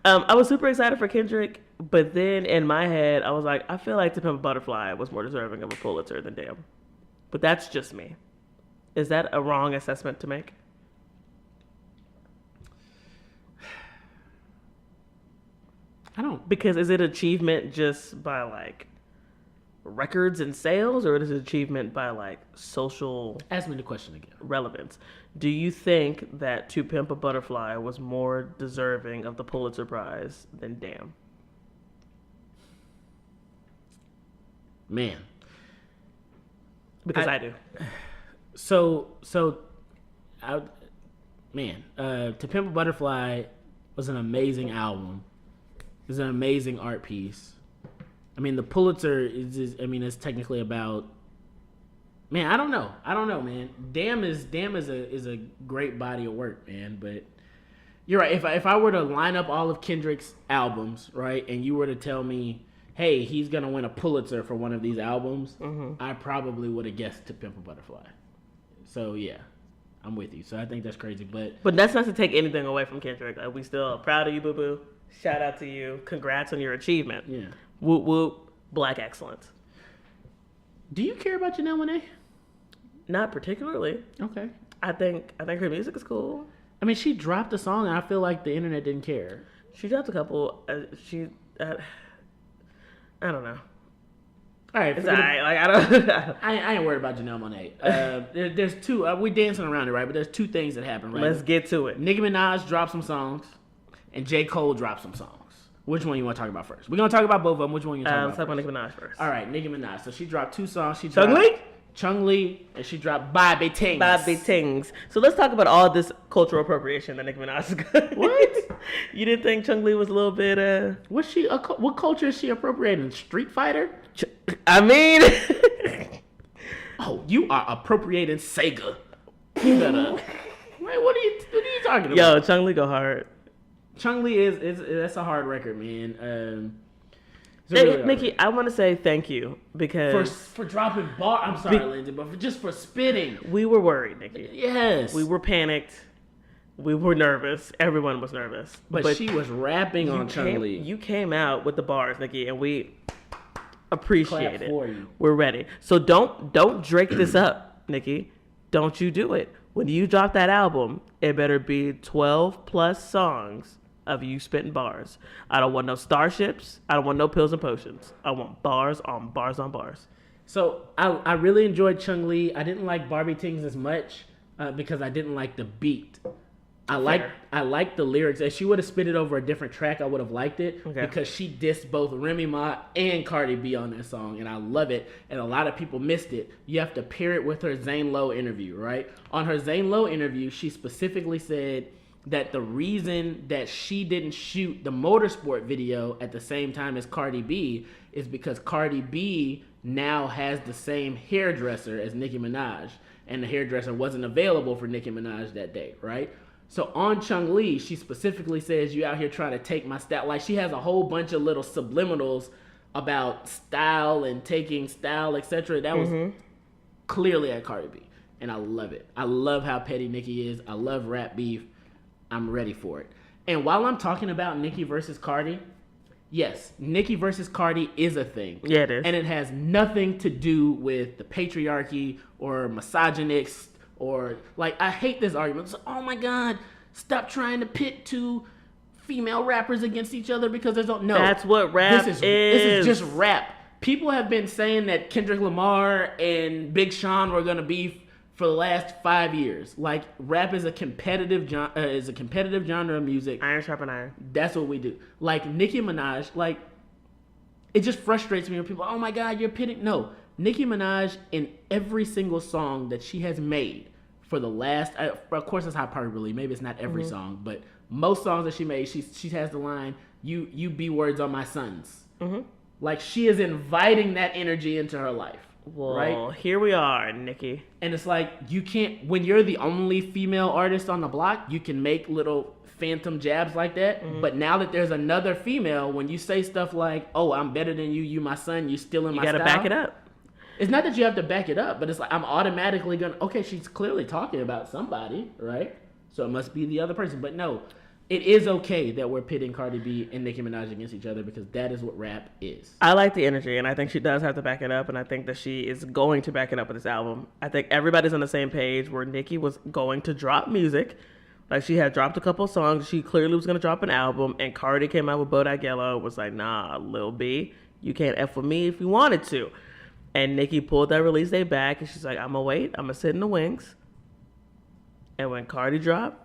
I was super excited for Kendrick, but then in my head, I was like, I feel like To Pimp a Butterfly was more deserving of a Pulitzer than Damn. But that's just me. Is that a wrong assessment to make? I don't. Because is it achievement just by like records and sales, or is it achievement by like social? Ask me the question again. Relevance. Do you think that To Pimp a Butterfly was more deserving of the Pulitzer Prize than Damn? Man. Because I do. To Pimp a Butterfly was an amazing album. It was an amazing art piece. I mean, the Pulitzer it's technically about. Man, I don't know, man. Damn is a great body of work, man. But you're right. If I were to line up all of Kendrick's albums, right, and you were to tell me, hey, he's gonna win a Pulitzer for one of these albums, I probably would have guessed To Pimp a Butterfly. So yeah, I'm with you. So I think that's crazy, but that's not to take anything away from Kendrick. We still proud of you, boo boo. Shout out to you. Congrats on your achievement. Yeah. Whoop whoop. Black excellence. Do you care about Janelle Monáe? Not particularly. Okay. I think her music is cool. I mean, she dropped a song, and I feel like the internet didn't care. She dropped a couple. I don't know. All right, it's all right. Like I don't. I ain't worried about Janelle Monáe. There's two. We're dancing around it, right? But there's two things that happen, right? Let's get to it. Nicki Minaj dropped some songs, and J. Cole dropped some songs. Which one you want to talk about first? We're gonna talk about both of them. Which one you talking about? Let's talk about Nicki Minaj first. All right, Nicki Minaj. So she dropped two songs. She Chung Lee, and she dropped Bobby Tings. So let's talk about all this cultural appropriation that Nicki Minaj is good. What? You didn't think Chung Lee was a little bit? What's she? What culture is she appropriating? Street Fighter? I mean, oh, you are appropriating Sega. You better. Wait, what are you talking about? Yo, Chung Lee go hard. Chung Lee is that's a hard record, man. Really Nikki, I want to say thank you because for dropping bar. I'm sorry, Lindsay, but just for spitting. We were worried, Nikki. Yes, we were panicked. We were nervous. Everyone was nervous. But she was rapping on Chung Lee. You came out with the bars, Nikki, and we appreciate Clap it. For you. We're ready. So don't drake this up, Nikki. Don't you do it. When you drop that album, it better be 12 plus songs of you spitting bars. I don't want no starships. I don't want no pills and potions. I want bars on bars on bars. So I really enjoyed Chung Lee. I didn't like Barbie Tings as much because I didn't like the beat. I liked the lyrics. If she would have spit it over a different track, I would have liked it because she dissed both Remy Ma and Cardi B on that song, and I love it. And a lot of people missed it. You have to pair it with her Zane Lowe interview, right? On her Zane Lowe interview, she specifically said that the reason that she didn't shoot the motorsport video at the same time as Cardi B is because Cardi B now has the same hairdresser as Nicki Minaj, and the hairdresser wasn't available for Nicki Minaj that day, right? So on Chung Lee, she specifically says, you out here trying to take my style. Like, she has a whole bunch of little subliminals about style and taking style, etc. That was clearly at Cardi B, and I love it. I love how petty Nicki is. I love rap beef. I'm ready for it. And while I'm talking about Nicki versus Cardi, yes, Nicki versus Cardi is a thing. Yeah, it is. And it has nothing to do with the patriarchy or misogynist or, like, I hate this argument. So, oh my God, stop trying to pit two female rappers against each other because there's no. That's what rap is. This is just rap. People have been saying that Kendrick Lamar and Big Sean were going to be for the last 5 years. Like, rap is a competitive genre of music. Iron sharpen iron. That's what we do. Like, Nicki Minaj, like, it just frustrates me when people, oh my God, you're pitting. No, Nicki Minaj, in every single song that she has made for the last, of course it's hyperbole, maybe it's not every song, but most songs that she made, she has the line, you be words on my sons. Like, she is inviting that energy into her life. Well, right? Here we are, Nicki. And it's like, you can't, when you're the only female artist on the block, you can make little phantom jabs like that. Mm-hmm. But now that there's another female, when you say stuff like, oh, I'm better than you, you my son, you stealing my style. You gotta back it up. It's not that you have to back it up, but it's like, I'm automatically gonna, okay, she's clearly talking about somebody, right? So it must be the other person. But no, it is okay that we're pitting Cardi B and Nicki Minaj against each other, because that is what rap is. I like the energy, and I think she does have to back it up, and I think that she is going to back it up with this album. I think everybody's on the same page where Nicki was going to drop music. Like, she had dropped a couple of songs. She clearly was going to drop an album, and Cardi came out with Bodak Yellow, was like, nah, Lil B, you can't F with me if you wanted to. And Nicki pulled that release date back, and she's like, I'm going to wait. I'm going to sit in the wings. And when Cardi dropped,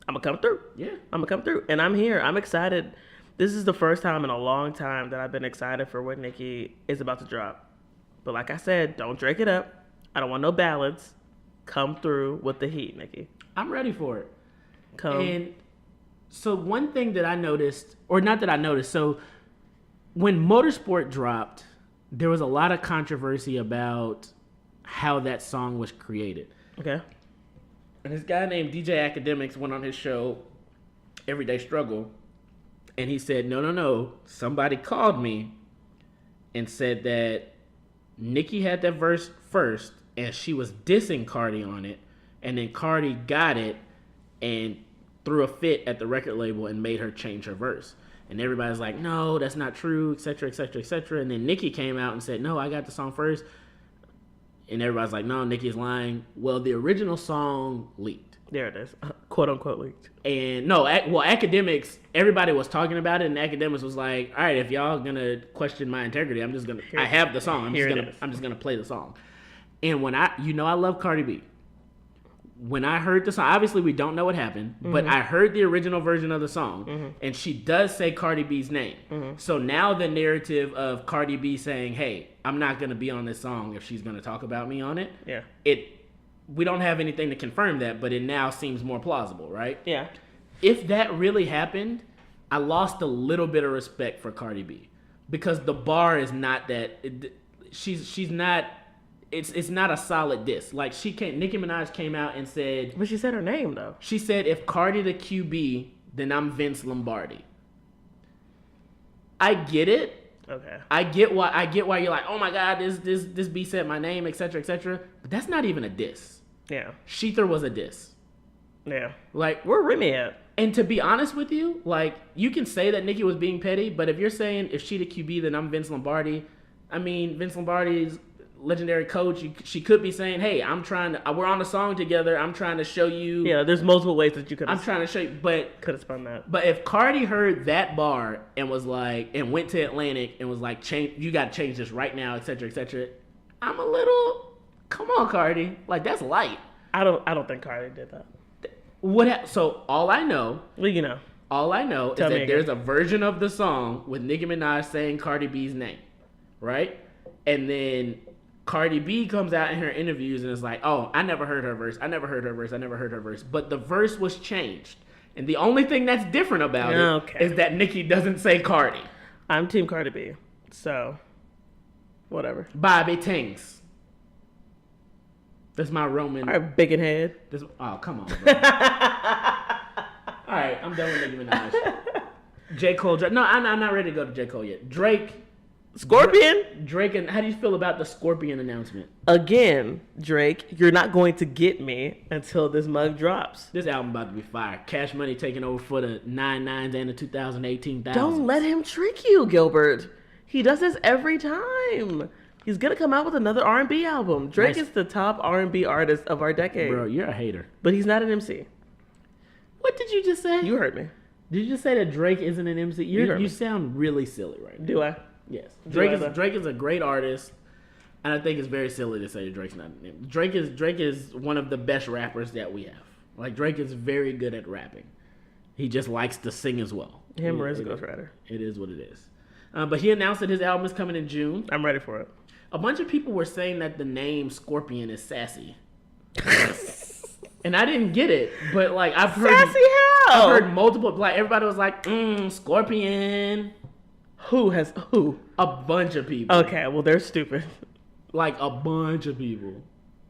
I'm going to come through. Yeah. I'm going to come through. And I'm here. I'm excited. This is the first time in a long time that I've been excited for what Nicki is about to drop. But like I said, don't drink it up. I don't want no ballads. Come through with the heat, Nicki. I'm ready for it. Come. And so one thing that I noticed, or not that I noticed, so when Motorsport dropped, there was a lot of controversy about how that song was created. Okay. And this guy named DJ Academics went on his show, Everyday Struggle, and he said, no, somebody called me and said that Nicki had that verse first, and she was dissing Cardi on it, and then Cardi got it and threw a fit at the record label and made her change her verse. And everybody's like, no, that's not true, etc., etc., etc. And then Nicki came out and said, no, I got the song first. And everybody's like, no, Nicki's lying. Well, the original song leaked. There it is. Quote unquote leaked. And no, Academics, everybody was talking about it, and Academics was like, all right, if y'all gonna question my integrity, I have the song. I'm just gonna play the song. And when I love Cardi B. When I heard the song, obviously we don't know what happened, but I heard the original version of the song, and she does say Cardi B's name. So now the narrative of Cardi B saying, hey, I'm not going to be on this song if she's going to talk about me on it, we don't have anything to confirm that, but it now seems more plausible, right? Yeah. If that really happened, I lost a little bit of respect for Cardi B, because the bar is not that, she's not... It's not a solid diss. Like, Nicki Minaj came out and said... But she said her name, though. She said, if Cardi the QB, then I'm Vince Lombardi. I get it. Okay. I get why you're like, oh my God, this B said my name, etc., etc. But that's not even a diss. Yeah. Shether was a diss. Yeah. Like, where Remy at? And to be honest with you, like, you can say that Nicki was being petty, but if you're saying, if she the QB, then I'm Vince Lombardi, I mean, Vince Lombardi's legendary coach, she could be saying, hey, we're on a song together, I'm trying to show you. Yeah, there's multiple ways that you could I'm trying to show you, but could have spun that. But if Cardi heard that bar and was like, and went to Atlantic and was like, you got to change this right now, etc., etc., I'm a little, come on, Cardi, like, that's light. I don't think Cardi did that. So all I know, well, you know, is that there's a version of the song with Nicki Minaj saying Cardi B's name, right? And then Cardi B comes out in her interviews and is like, oh, I never heard her verse. But the verse was changed. And the only thing that's different about it is that Nicki doesn't say Cardi. I'm Team Cardi B. So, whatever. Bobby Tings. That's my Roman. All right, big and head. Oh, come on, bro. All right, I'm done with Nicki Minaj. J. Cole. No, I'm not ready to go to J. Cole yet. Drake. Scorpion? Drake, and how do you feel about the Scorpion announcement? Again, Drake, you're not going to get me until this mug drops. This album about to be fire. Cash Money taking over for the 99s and the 2018 thousands. Don't let him trick you, Gilbert. He does this every time. He's going to come out with another R&B album. Drake is the top R&B artist of our decade. Bro, you're a hater. But he's not an MC. What did you just say? You heard me. Did you just say that Drake isn't an MC? You sound really silly right now. Do I? Yes. Drake is a great artist, and I think it's very silly to say that Drake's not an MC. Drake is one of the best rappers that we have. Like, Drake is very good at rapping. He just likes to sing as well. Him or is a ghostwriter. It is what it is. But he announced that his album is coming in June. I'm ready for it. A bunch of people were saying that the name Scorpion is sassy. And I didn't get it, but like I've heard multiple, like everybody was like, Scorpion. Who? A bunch of people. Okay, well they're stupid. Like a bunch of people.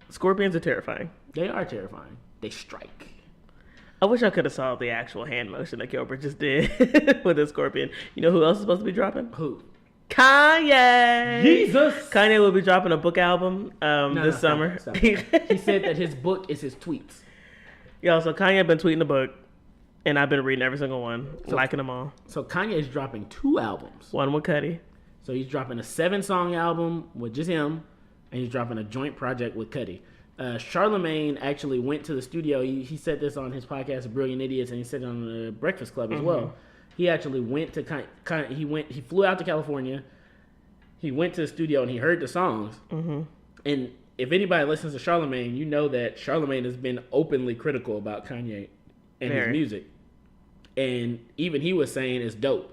Scorpions are terrifying. They are terrifying. They strike. I wish I could have saw the actual hand motion that Gilbert just did with a scorpion. You know who else is supposed to be dropping? Who? Kanye. Jesus. Kanye will be dropping a book album this summer. Stop. He said that his book is his tweets. Yo, so Kanye been tweeting the book, and I've been reading every single one, liking them all. So Kanye is dropping 2 albums. One with Cudi. So he's dropping a 7-song album with just him, and he's dropping a joint project with Cudi. Charlemagne actually went to the studio. He said this on his podcast, Brilliant Idiots, and he said it on the Breakfast Club as well. He actually went to he flew out to California. He went to the studio and he heard the songs. And if anybody listens to Charlemagne, you know that Charlemagne has been openly critical about Kanye and his music. And even he was saying it's dope.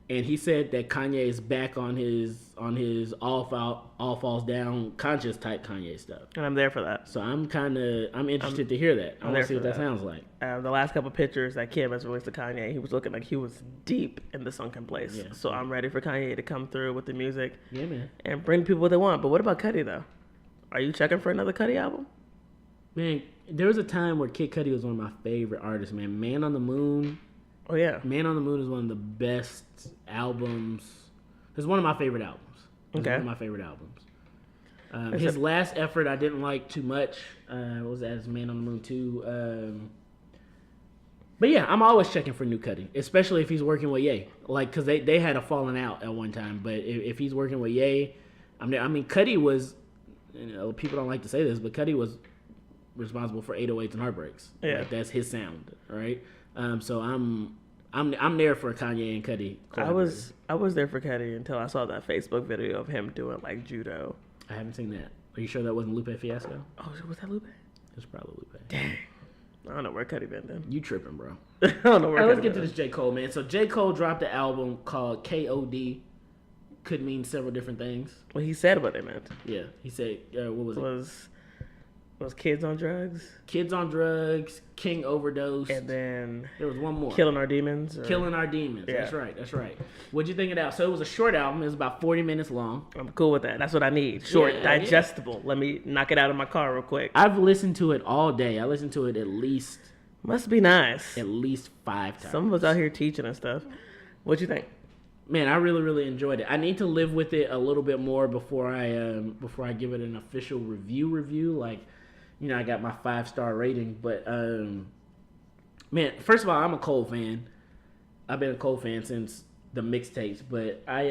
And he said that Kanye is back on his all falls down conscious type Kanye stuff. And I'm there for that. So I'm interested to hear that. I want to see what that sounds like. The last couple pictures that Kim has released to Kanye, he was looking like he was deep in the sunken place. Yeah. So I'm ready for Kanye to come through with the music. Yeah, man. And bring people what they want. But what about Cudi though? Are you checking for another Cudi album? Man, there was a time where Kid Cudi was one of my favorite artists, man. Man on the Moon. Oh, yeah. Man on the Moon is one of the best albums. It's one of my favorite albums. It's one of my favorite albums. His last effort I didn't like too much. What was that? It's Man on the Moon 2. But yeah, I'm always checking for new Cudi, especially if he's working with Ye. Like, because they had a falling out at one time. But if he's working with Ye, I mean, Cudi was, people don't like to say this, but Cudi was responsible for 808s and Heartbreaks. Yeah. Like, that's his sound, right? So I'm there for Kanye and Cudi. I was there for Cudi until I saw that Facebook video of him doing like judo. I haven't seen that. Are you sure that wasn't Lupe Fiasco? Oh, was that Lupe? It was probably Lupe. Dang. I don't know where Cudi been then. You tripping, bro. I don't know where. Let's get to this J. Cole, man. So J. Cole dropped an album called KOD. Could mean several different things. Well, he said what they meant. Yeah, he said, what was it? Was Kids on Drugs? Kids on Drugs, King Overdose. And then there was one more. Killing Our Demons. Killing Our Demons. Yeah. That's right. What'd you think of that? So it was a short album. It was about 40 minutes long. I'm cool with that. That's what I need. Short, digestible. Yeah. Let me knock it out of my car real quick. I've listened to it all day. I listened to it at least... Must be nice. At least 5 times. Some of us out here teaching and stuff. What'd you think? Man, I really, really enjoyed it. I need to live with it a little bit more before I give it an official review. Like... I got my 5-star rating, but man, first of all, I'm a Cole fan. I've been a Cole fan since the mixtapes, but I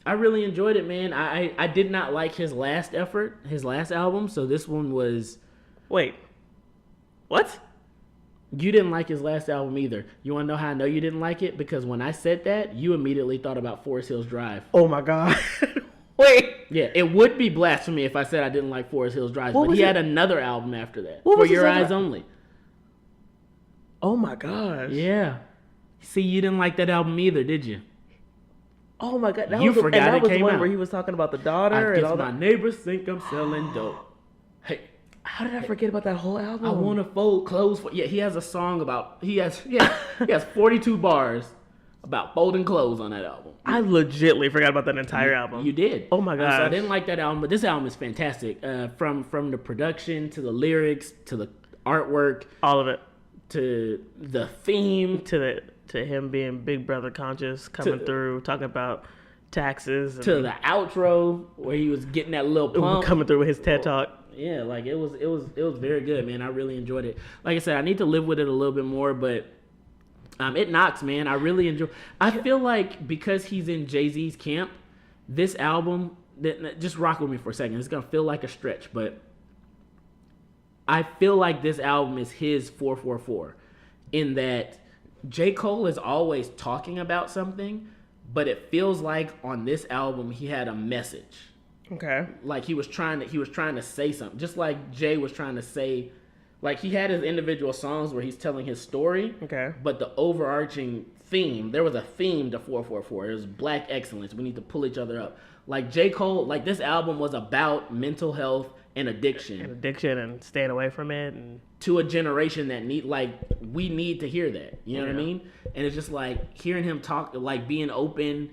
really enjoyed it, man. I did not like his last album, so this one was. Wait, what? You didn't like his last album either. You want to know how I know you didn't like it? Because when I said that, you immediately thought about Forest Hills Drive. Oh my God. Wait. Yeah, it would be blasphemy if I said I didn't like Forest Hills Drive, but he had another album after that. For Your Eyes Only. Oh my gosh. Yeah. See, you didn't like that album either, did you? Oh my God. That was the one where he was talking about the daughter and all that. My neighbors think I'm selling dope. Hey, how did I forget about that whole album? I want to fold clothes for... Yeah, he has a song about... He has 42 bars about folding clothes on that album. I legitimately forgot about that entire album. You did. Oh my God. So I didn't like that album, but this album is fantastic. From the production to the lyrics to the artwork, all of it, to the theme, to him being Big Brother conscious, coming through, talking about taxes, to the outro where he was getting that little pump, coming through with his TED talk. Yeah, like it was very good, man. I really enjoyed it. Like I said, I need to live with it a little bit more, but. It knocks, man. I really enjoy. I feel like because he's in Jay-Z's camp, this album. Just rock with me for a second. It's gonna feel like a stretch, but I feel like this album is his 444, in that J. Cole is always talking about something, but it feels like on this album he had a message. Okay. Like he was trying to say something, just like Jay was trying to say. Like, he had his individual songs where he's telling his story. Okay. But the overarching theme, there was a theme to 444. It was black excellence. We need to pull each other up. Like, J. Cole, like, this album was about mental health and addiction. And staying away from it. And to a generation that we need to hear that. You know what I mean? And it's just like, hearing him talk, like, being open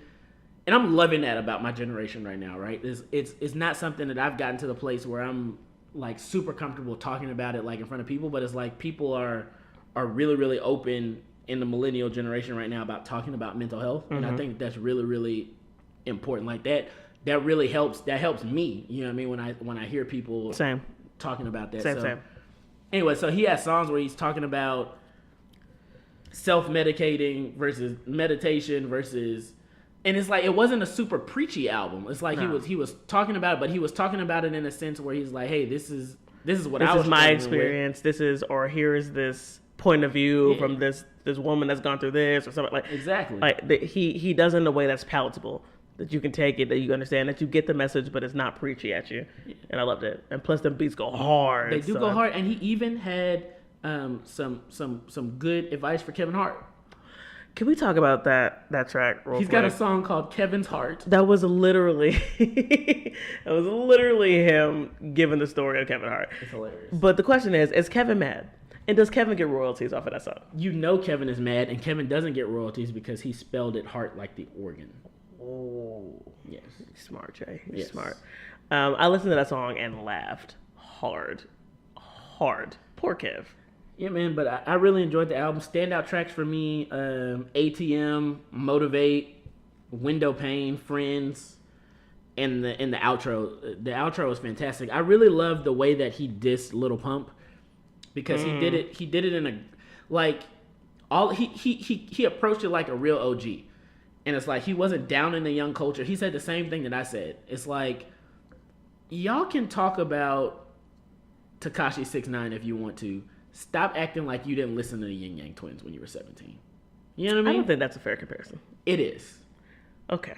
and I'm loving that about my generation right now, right? It's not something that I've gotten to the place where I'm like super comfortable talking about it like in front of people, but it's like people are really, really open in the millennial generation right now about talking about mental health. And I think that's really, really important. Like that really helps. That helps me. You know what I mean? When I hear people talking about that. Same. Anyway, so he has songs where he's talking about self-medicating versus meditation versus, and it's like it wasn't a super preachy album. It's like he was talking about it, but he was talking about it in a sense where he's like, hey, this is what I was. This is my experience. With. This is, or here is this point of view from this woman that's gone through this or something like. Exactly. Like he does it in a way that's palatable, that you can take it, that you understand, that you get the message, but it's not preachy at you. And I loved it. And plus, the beats go hard. They do go hard, and he even had some good advice for Kevin Hart. Can we talk about that track real quick? He's got a song called Kevin's Heart. That was literally him giving the story of Kevin Hart. It's hilarious. But the question is Kevin mad? And does Kevin get royalties off of that song? You know Kevin is mad, and Kevin doesn't get royalties because he spelled it heart like the organ. Oh. Yes. Smart, Jay. You're smart. I listened to that song and laughed hard. Poor Kev. Yeah, man, but I really enjoyed the album. Standout tracks for me, ATM, Motivate, Window Pane, Friends, and the outro. The outro was fantastic. I really love the way that he dissed Lil Pump because he did it in a like he approached it like a real OG. And it's like he wasn't down in the young culture. He said the same thing that I said. It's like y'all can talk about Tekashi 6ix9ine if you want to. Stop acting like you didn't listen to the Yin Yang Twins when you were 17. You know what I mean? I don't think that's a fair comparison. It is. Okay.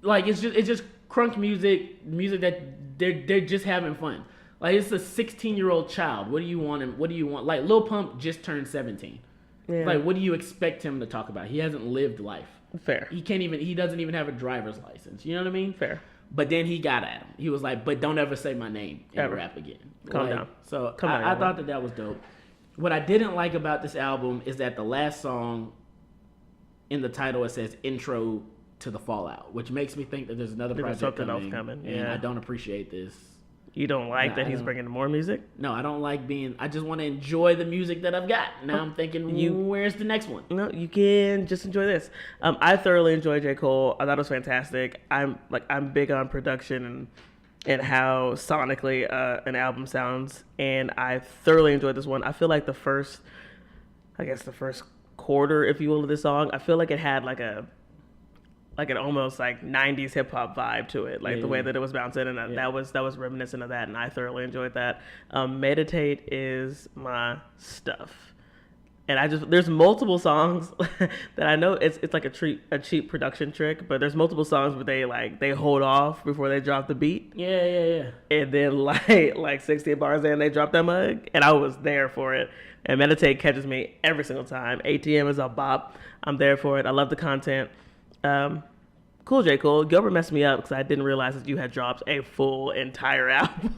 Like it's just crunk music that they're just having fun. Like it's a 16-year-old child. What do you want? Like Lil Pump just turned 17. Yeah. Like what do you expect him to talk about? He hasn't lived life. Fair. He doesn't even have a driver's license. You know what I mean? Fair. But then he got at him. He was like, but don't ever say my name in rap again. Calm down. So I thought that was dope. What I didn't like about this album is that the last song in the title, it says intro to the Fallout, which makes me think that there's another project coming. And I don't appreciate this. You don't like that he's bringing more music? No, I don't like I just want to enjoy the music that I've got. Now I'm thinking, where's the next one? No, you can just enjoy this. I thoroughly enjoyed J. Cole. I thought it was fantastic. I'm big on production and how sonically an album sounds, and I thoroughly enjoyed this one. I feel like the first quarter, if you will, of this song, I feel like it had like an almost like 90s hip hop vibe to it, like the way that it was bouncing, and that was reminiscent of that, and I thoroughly enjoyed that. Meditate is my stuff, and there's multiple songs that I know it's like a cheap production trick, but there's multiple songs where they hold off before they drop the beat. Yeah. And then like 60 bars in, they drop that mug, and I was there for it. And Meditate catches me every single time. ATM is a bop. I'm there for it. I love the content. Cool, J. Cole. Gilbert messed me up because I didn't realize that you had dropped a full entire album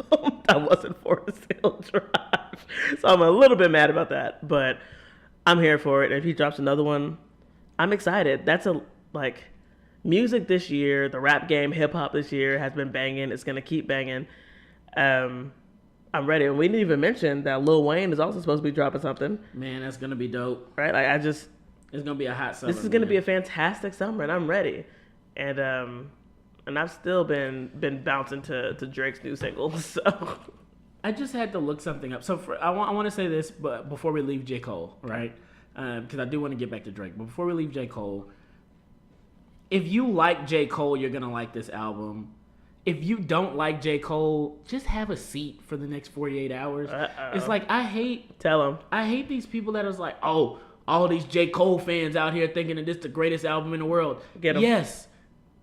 that wasn't for a sale drive. So I'm a little bit mad about that, but I'm here for it. And if he drops another one, I'm excited. That's music this year, the rap game, hip hop this year has been banging. It's going to keep banging. I'm ready. And we didn't even mention that Lil Wayne is also supposed to be dropping something. Man, that's going to be dope. Right? It's going to be a hot summer. This is going to be a fantastic summer, and I'm ready. And I've still been bouncing to Drake's new single. So I just had to look something up. So I want to say this, but before we leave J. Cole, right? Because I do want to get back to Drake. But before we leave J. Cole, if you like J. Cole, you're gonna like this album. If you don't like J. Cole, just have a seat for the next 48 hours. It's like I hate these people that is like, oh, all these J. Cole fans out here thinking that this is the greatest album in the world. Get 'em. Yes,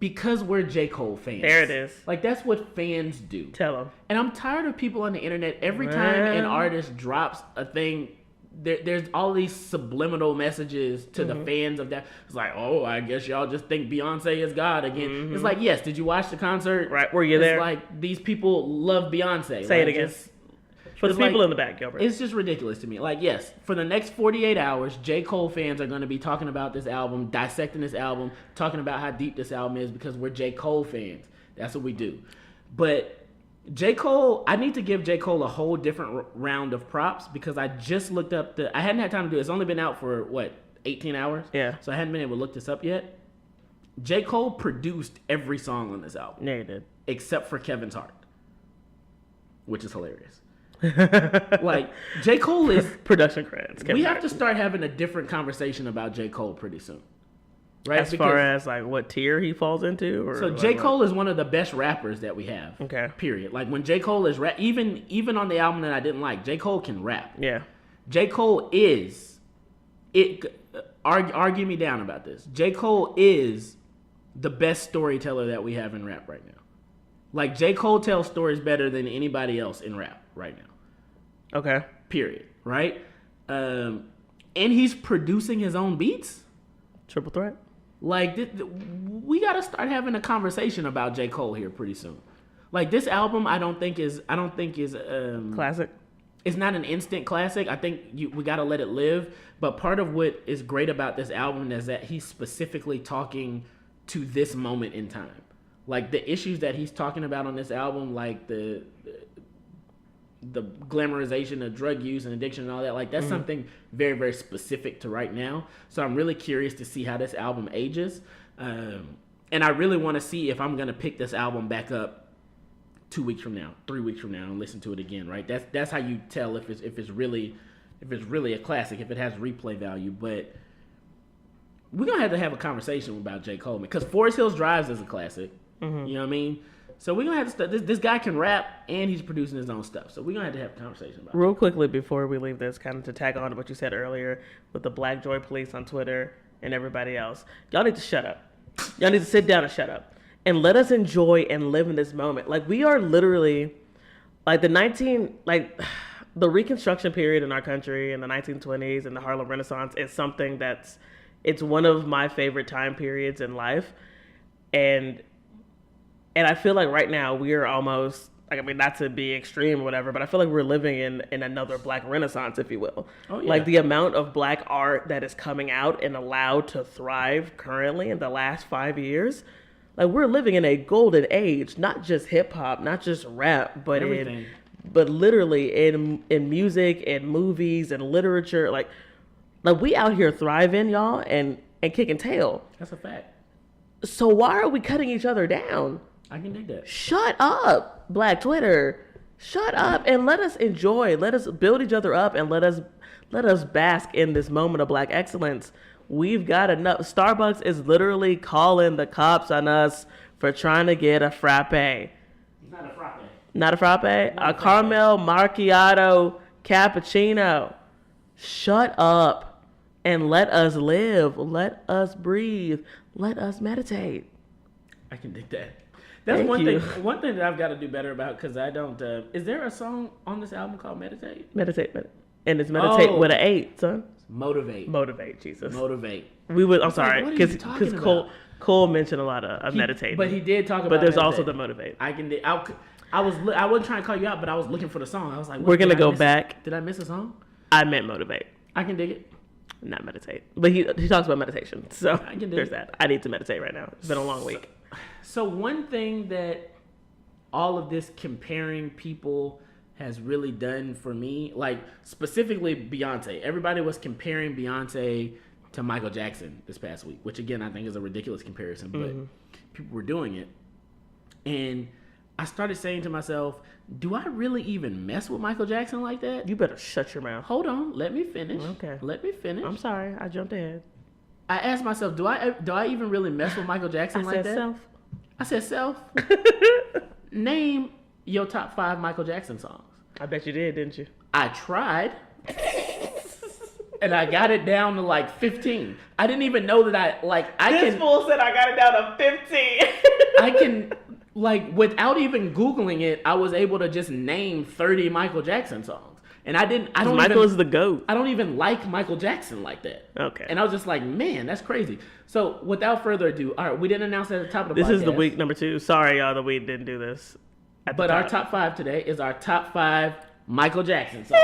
because we're J. Cole fans. There it is. Like, that's what fans do. Tell them. And I'm tired of people on the internet, every time an artist drops a thing, there's all these subliminal messages to the fans of that. It's like, oh, I guess y'all just think Beyonce is God again. It's like, yes, did you watch the concert? Right, were you there? It's like, these people love Beyonce. Say it again. For the people in the back, Gilbert. It's just ridiculous to me. Like, yes, for the next 48 hours, J. Cole fans are going to be talking about this album, dissecting this album, talking about how deep this album is because we're J. Cole fans. That's what we do. But J. Cole, I need to give J. Cole a whole different round of props because I just looked up I hadn't had time to do it. It's only been out for, 18 hours? Yeah. So I hadn't been able to look this up yet. J. Cole produced every song on this album. Yeah, he did. Except for Kevin's Heart, which is hilarious. Like, J. Cole is... Production credits. We have to start having a different conversation about J. Cole pretty soon. Right? As far as, like, what tier he falls into? Or so, J. Cole is one of the best rappers that we have. Okay. Period. Like, when J. Cole is... Even on the album that I didn't like, J. Cole can rap. Yeah. J. Cole is... Argue me down about this. J. Cole is the best storyteller that we have in rap right now. Like, J. Cole tells stories better than anybody else in rap right now. Okay. Period. Right? And he's producing his own beats. Triple threat. Like, we got to start having a conversation about J. Cole here pretty soon. Like, this album, I don't think is classic. It's not an instant classic. I think we got to let it live. But part of what is great about this album is that he's specifically talking to this moment in time. Like, the issues that he's talking about on this album, like the glamorization of drug use and addiction and all that, like, that's something very, very specific to right now. So I'm really curious to see how this album ages. And I really want to see if I'm going to pick this album back up 2 weeks from now, 3 weeks from now, and listen to it again, right? That's how you tell if it's really a classic, if it has replay value. But we're going to have a conversation about J. Cole, because Forest Hills Drive is a classic. Mm-hmm. You know what I mean? So we're going to have to this guy can rap, and he's producing his own stuff. So we're going to have a conversation about it. Real quickly before we leave this, kind of to tag on to what you said earlier with the Black Joy Police on Twitter and everybody else. Y'all need to shut up. Y'all need to sit down and shut up. And let us enjoy and live in this moment. Like, we are literally, like, the Reconstruction period in our country in the 1920s and the Harlem Renaissance is something it's one of my favorite time periods in life. And I feel like right now we are almost, like, I mean, not to be extreme or whatever, but I feel like we're living in another Black Renaissance, if you will. Oh, yeah. Like, the amount of Black art that is coming out and allowed to thrive currently in the last 5 years. Like, we're living in a golden age, not just hip hop, not just rap, but literally in music and movies and literature. Like we out here thriving, y'all, and kicking tail. That's a fact. So why are we cutting each other down? I can dig that. Shut up, Black Twitter. Shut up and let us enjoy. Let us build each other up and let us bask in this moment of Black excellence. We've got enough. Starbucks is literally calling the cops on us for trying to get a frappe. It's not a frappe. Not a frappe? A caramel macchiato cappuccino. Shut up and let us live. Let us breathe. Let us meditate. I can dig that. That's one thing that I've got to do better about, because I don't. Is there a song on this album called Meditate? Meditate. And it's meditate with an 8, son. Motivate, Jesus. Motivate. I'm sorry, because Cole mentioned a lot of meditating. But he did talk about. But there's meditate. also the motivate. I wasn't trying to call you out, but I was looking for the song. I was like, we're gonna go back. Did I miss a song? I meant motivate. I can dig it. Not meditate, but he talks about meditation. So I can dig there's that. I need to meditate right now. It's been a long week. So one thing that all of this comparing people has really done for me, like specifically Beyonce. Everybody was comparing Beyonce to Michael Jackson this past week, which again I think is a ridiculous comparison, but people were doing it. And I started saying to myself, do I really even mess with Michael Jackson like that? You better shut your mouth. Hold on, let me finish. Okay. Let me finish. I'm sorry, I jumped ahead. I asked myself, do I even really mess with Michael Jackson like that? I said self. Name your top 5 Michael Jackson songs. I bet you did, didn't you? I tried. And I got it down to like 15. I didn't even know that This fool said I got it down to 15. I can, without even Googling it, I was able to just name 30 Michael Jackson songs. And Michael is the GOAT. I don't even like Michael Jackson like that. Okay. And I was just like, man, that's crazy. So without further ado, all right, we didn't announce it at the top of the podcast. This is the week number 2. Sorry, y'all, that we didn't do this. But our top 5 today is our top 5 Michael Jackson songs.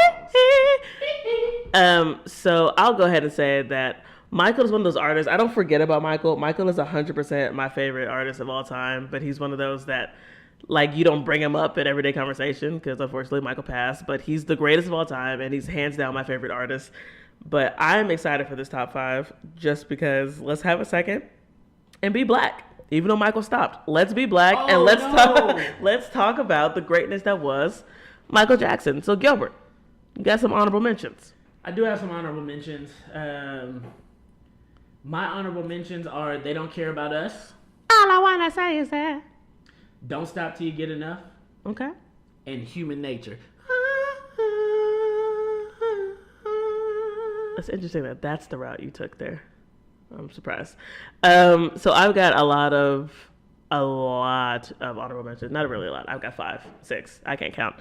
So I'll go ahead and say that Michael is one of those artists. I don't forget about Michael. Michael is 100% my favorite artist of all time, but he's one of those that, like, you don't bring him up in everyday conversation because unfortunately Michael passed, but he's the greatest of all time and he's hands down my favorite artist. But I'm excited for this top 5 just because let's have a second and be black. Even though Michael stopped, let's be black and let's talk about the greatness that was Michael Jackson. So Gilbert, you got some honorable mentions? I do have some honorable mentions. My honorable mentions are They Don't Care About Us. All I wanna say is that Don't Stop Till You Get Enough. Okay. And Human Nature. It's interesting that that's the route you took there. I'm surprised. So I've got a lot of honorable mentions. Not really a lot. I've got 5, 6. I can't count.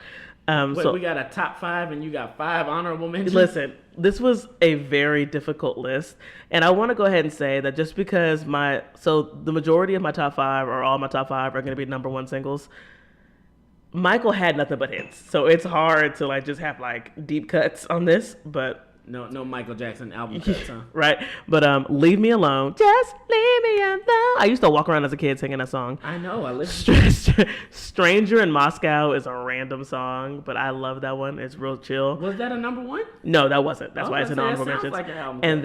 So we got a top 5 and you got 5 honorable mentions? Listen, this was a very difficult list. And I want to go ahead and say that just because the majority of my top 5 or all my top 5 are going to be number 1 singles, Michael had nothing but hits. So it's hard to like just have like deep cuts on this, but No Michael Jackson album cuts, huh? Right. But Leave Me Alone. Just leave me alone. I used to walk around as a kid singing that song. I know. I listened. Stranger in Moscow is a random song, but I love that one. It's real chill. Was that a number 1? No, that wasn't. That's why it's an honorable mention. Like an album and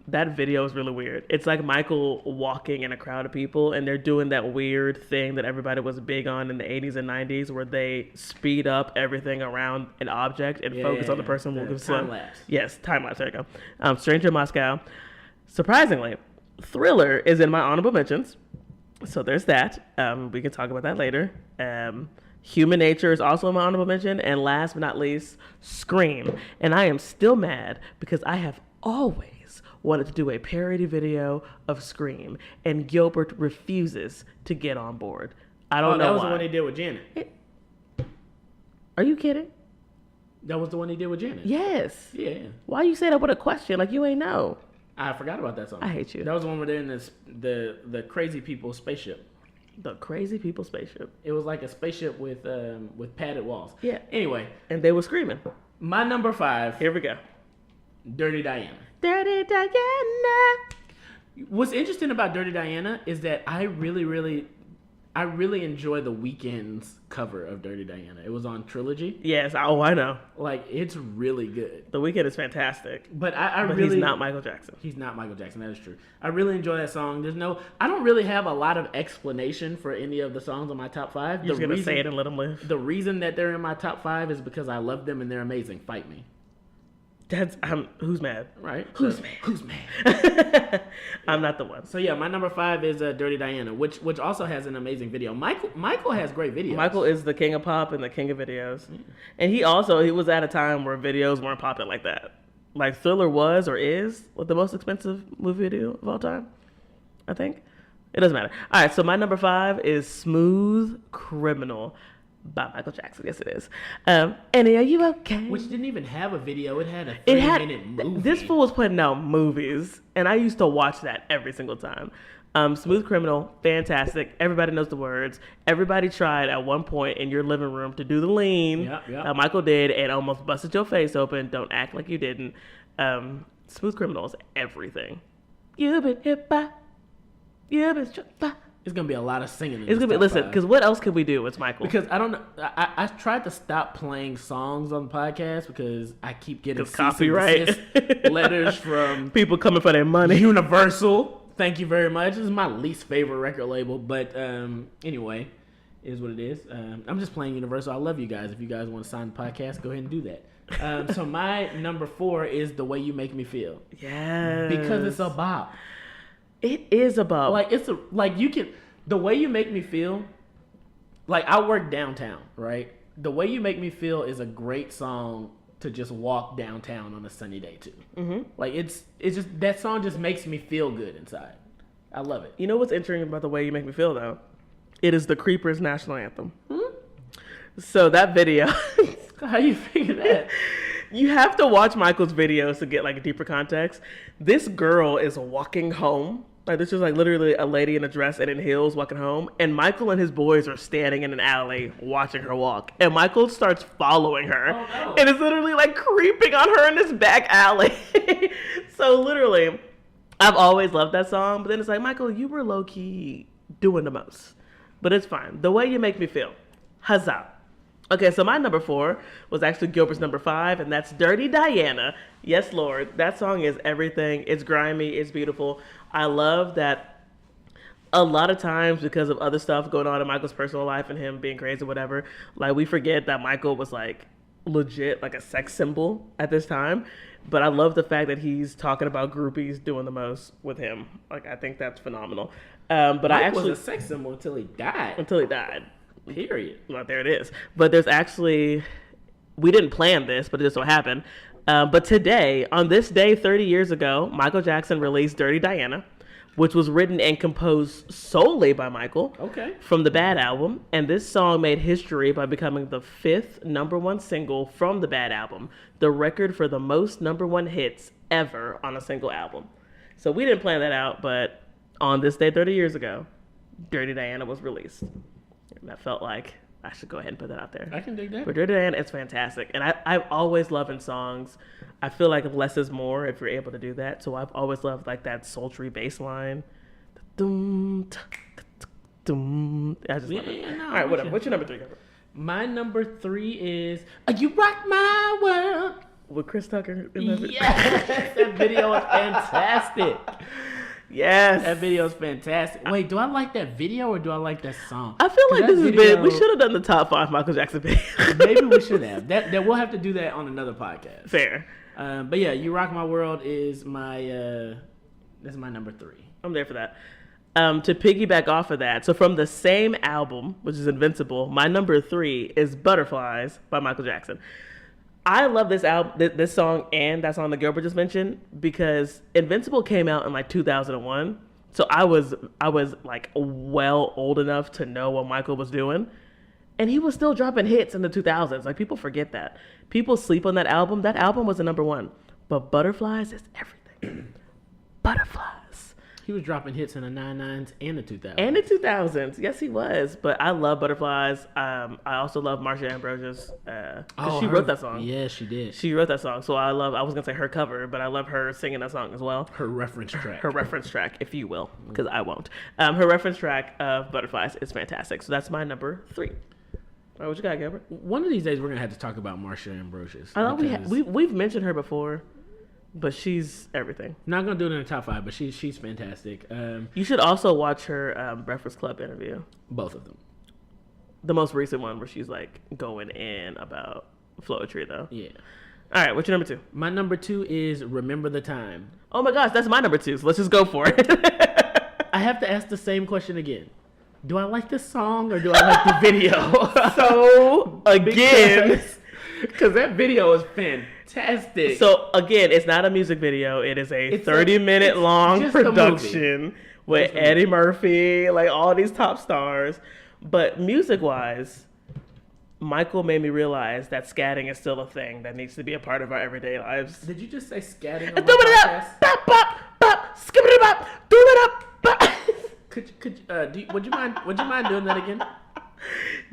that video is really weird. It's like Michael walking in a crowd of people, and they're doing that weird thing that everybody was big on in the 80s and 90s, where they speed up everything around an object and focus on the person moving. Time lapse. Yes, time lapse. There you go. Stranger in Moscow. Surprisingly, Thriller is in my honorable mentions. So there's that. We can talk about that later. Human Nature is also in my honorable mention. And last but not least, Scream. And I am still mad because I have always wanted to do a parody video of Scream. And Gilbert refuses to get on board. I don't know that was why. The one he did with Janet. Are you kidding? That was the one he did with Janet. Yes. Yeah. Why you say that with a question like you ain't know? I forgot about that song. I hate you. That was the one where they're in the crazy people spaceship. The crazy people spaceship. It was like a spaceship with padded walls. Yeah. Anyway. And they were screaming. My number 5. Here we go. Dirty Diana. Dirty Diana. What's interesting about Dirty Diana is that I really enjoy the Weeknd's cover of Dirty Diana. It was on Trilogy. Yes. Oh, I know. Like, it's really good. The Weeknd is fantastic. But he's not Michael Jackson. He's not Michael Jackson. That is true. I really enjoy that song. I don't really have a lot of explanation for any of the songs on my top 5. You're just going to say it and let them live. The reason that they're in my top 5 is because I love them and they're amazing. Fight me. Who's mad? Right? Who's mad? I'm not the one. So yeah, my number 5 is Dirty Diana, which also has an amazing video. Michael has great videos. Michael is the king of pop and the king of videos. And he was at a time where videos weren't popping like that. Like Thriller was or is the most expensive movie video of all time, I think. It doesn't matter. All right, so my number 5 is Smooth Criminal by Michael Jackson. Yes, it is. Annie, are you okay? Which didn't even have a video. It had a 3-minute movie. This fool was putting out movies, and I used to watch that every single time. Smooth Criminal, fantastic. Everybody knows the words. Everybody tried at one point in your living room to do the lean that Michael did and almost busted your face open. Don't act like you didn't. Smooth Criminal is everything. You've been hit by. You've been struck by. It's gonna be a lot of singing. Listen, because what else could we do? It's Michael. Because I don't know. I tried to stop playing songs on the podcast because I keep getting copyright letters from people coming for their money. Universal, thank you very much. This is my least favorite record label, but anyway, it is what it is. I'm just playing Universal. I love you guys. If you guys want to sign the podcast, go ahead and do that. So my number 4 is The Way You Make Me Feel. Yes. Because it's a bop. It is a bop. The Way You Make Me Feel, like I work downtown, right? The Way You Make Me Feel is a great song to just walk downtown on a sunny day too. Mm-hmm. Like it's just, that song just makes me feel good inside. I love it. You know what's interesting about The Way You Make Me Feel though? It is the Creepers' national anthem. So that video. How you figure that? You have to watch Michael's videos to get like a deeper context. This girl is walking home Like, this is like literally a lady in a dress and in heels walking home, and Michael and his boys are standing in an alley watching her walk, and Michael starts following her, and is literally like creeping on her in this back alley. So literally, I've always loved that song, but then it's like, Michael, you were low key doing the most, but it's fine. The Way You Make Me Feel, huzzah. Okay, so my number 4 was actually Gilbert's number 5, and that's Dirty Diana. Yes, Lord. That song is everything. It's grimy. It's beautiful. I love that a lot of times, because of other stuff going on in Michael's personal life and him being crazy or whatever, like, we forget that Michael was, like, legit, like, a sex symbol at this time. But I love the fact that he's talking about groupies doing the most with him. Like, I think that's phenomenal. But Mike I actually was a sex symbol until he died. Period. Well, there it is. But there's actually, we didn't plan this, but it just so happened. But today, on this day 30 years ago, Michael Jackson released Dirty Diana, which was written and composed solely by Michael from the Bad album. And this song made history by becoming the 5th #1 single from the Bad album, the record for the most #1 hits ever on a single album. So we didn't plan that out, but on this day 30 years ago, Dirty Diana was released. And I felt like I should go ahead and put that out there. I can dig that. But Dirty Diana, it's fantastic. And I've always loved in songs, I feel like less is more if you're able to do that. So I've always loved like that sultry bass line. I just love it. No, all right, whatever. What's your number 3? My number 3 is You Rock My World. With Chris Tucker in that Yes, that video is fantastic. Yes. That video is fantastic. Wait, do I like that video or do I like that song? I feel like this has been, we should have done the top 5 Michael Jackson videos. Maybe we should have. That we'll have to do that on another podcast. Fair. But yeah, You Rock My World is my, that's my number 3. I'm there for that. To piggyback off of that, so from the same album, which is Invincible, my number 3 is Butterflies by Michael Jackson. I love this album, this song, and that song that Gilbert just mentioned, because Invincible came out in like 2001. So I was like well old enough to know what Michael was doing, and he was still dropping hits in the 2000s. Like, people forget that. People sleep on that album. That album was the #1, but Butterflies is everything. Butterflies. He was dropping hits in the 99s and the 2000s. And the 2000s. Yes, he was. But I love Butterflies. I also love Marsha Ambrosia's. She wrote that song. Yeah, she did. She wrote that song. So I was going to say her cover, but I love her singing that song as well. Her reference track. Her reference track, if you will, because I won't. Her reference track of Butterflies is fantastic. So that's my number 3. All right, what you got, Gilbert? One of these days, we're going to have to talk about Marsha Ambrosia's. I know we've mentioned her before. But she's everything. Not gonna do it in the top 5, but she's fantastic. You should also watch her Breakfast Club interview. Both of them. The most recent one where she's like going in about Floetry, though. Yeah. All right, what's your number 2? My number 2 is Remember the Time. Oh my gosh, that's my number 2. So let's just go for it. I have to ask the same question again. Do I like this song or do I like the video? So again, because that video is fantastic. So again, it's not a music video. It is a 30-minute long production with Eddie Murphy, like all these top stars. But music-wise, Michael made me realize that scatting is still a thing that needs to be a part of our everyday lives. Did you just say scatting on my podcast? Bop, bop, bop, skip it up, do it up, bop. Would you mind doing that again?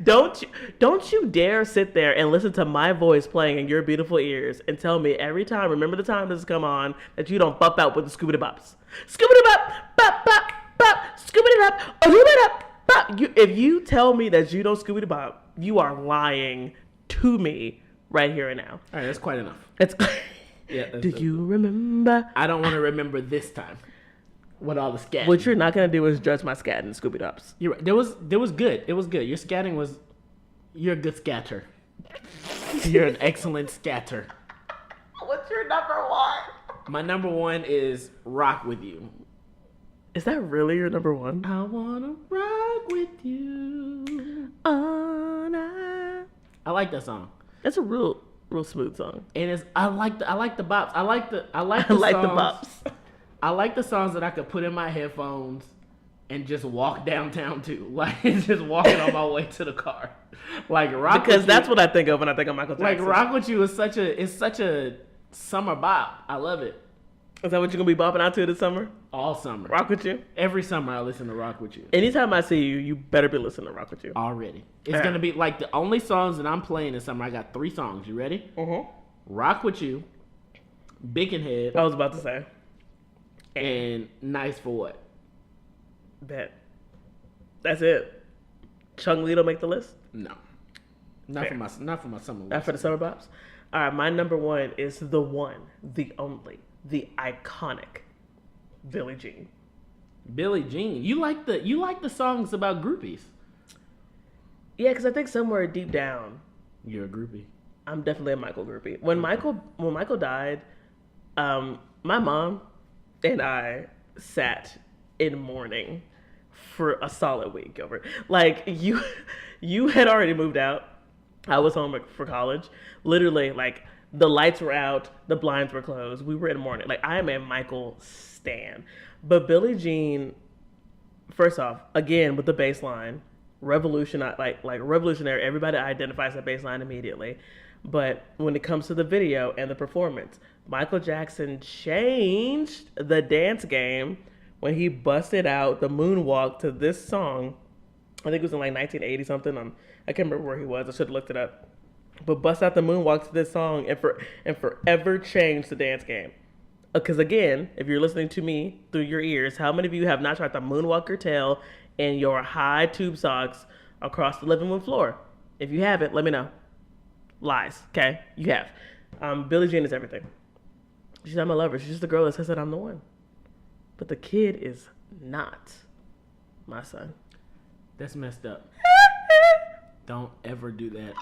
Don't you dare sit there and listen to my voice playing in your beautiful ears and tell me every time, remember the time this has come on, that you don't bop out with the scoobity bops. Scoobity bop, bop, bop, bop, scoobity bop, scoobity bop, bop. If you tell me that you don't scoobity bop, you are lying to me right here and now. All right, that's quite enough. Do you remember? I don't want to remember this time. With all the scatting. What you're not gonna do is judge my scatting, Scooby Doops. You're right. There was good. It was good. Your scatting was. You're a good scatter. You're an excellent scatter. What's your number 1? My number 1 is Rock With You. Is that really your number 1? I wanna rock with you all night. I like that song. That's a real smooth song. And I like the bops. I like the bops. I like the songs that I could put in my headphones and just walk downtown to, like just walking on my way to the car, like Rock. Because that's what I think of when I think of Michael Jackson. Like Rock With You is such a summer bop. I love it. Is that what you're going to be bopping out to this summer? All summer. Rock With You? Every summer I listen to Rock With You. Anytime I see you, you better be listening to Rock With You. Already. It's going to be like the only songs that I'm playing this summer. I got 3 songs. You ready? Rock With You, Big and Head. I was about to say. And Nice for What? Bet. That's it. Chung Lee don't make the list? No. Not for my summer list. Not for the summer bops? All right, my number 1 is the one, the only, the iconic Billie Jean. Billie Jean. You like the songs about groupies. Yeah, because I think somewhere deep down, you're a groupie. I'm definitely a Michael groupie. When Michael died, my mom and I sat in mourning for a solid week over it. Like you had already moved out. I was home for college. Literally, like the lights were out, the blinds were closed. We were in mourning. Like I am a Michael stan. But Billie Jean, first off, again with the bass line, revolutionary. Everybody identifies that bass line immediately. But when it comes to the video and the performance, Michael Jackson changed the dance game when he busted out the moonwalk to this song. I think it was in like 1980 something. I can't remember where he was. I should have looked it up. But bust out the moonwalk to this song and forever changed the dance game. Because again, if you're listening to me through your ears, how many of you have not tried to moonwalk your tail in your high tube socks across the living room floor? If you haven't, let me know. Lies, okay? You have. Billie Jean is everything. She's not my lover. She's just the girl that says that I'm the one. But the kid is not my son. That's messed up. Don't ever do that.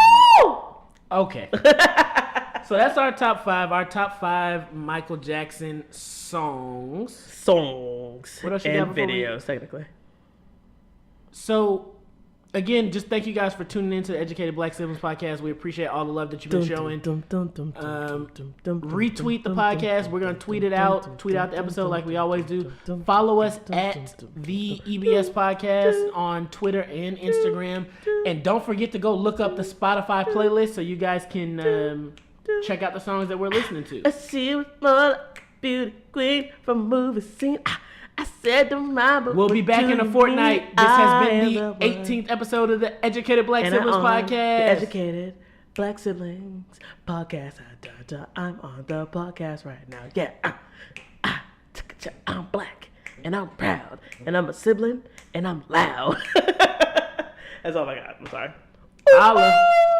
Oh! Okay. So that's our top 5. Our top 5 Michael Jackson songs. What else you got? And videos, technically. So, again, just thank you guys for tuning in to the Educated Black Siblings podcast. We appreciate all the love that you've been showing. Retweet the podcast. We're going to tweet out the episode like we always do. Follow us at the EBS podcast on Twitter and Instagram. And don't forget to go look up the Spotify playlist so you guys can check out the songs that we're listening to. I see you more like beauty queen from movie scene. I said to my We'll be back in a fortnight. This has been the 18th episode of the Educated Black Siblings podcast. The Educated Black Siblings podcast. I'm on the podcast right now. Yeah. I'm black and I'm proud and I'm a sibling and I'm loud. That's all I got. I'm sorry. Holla.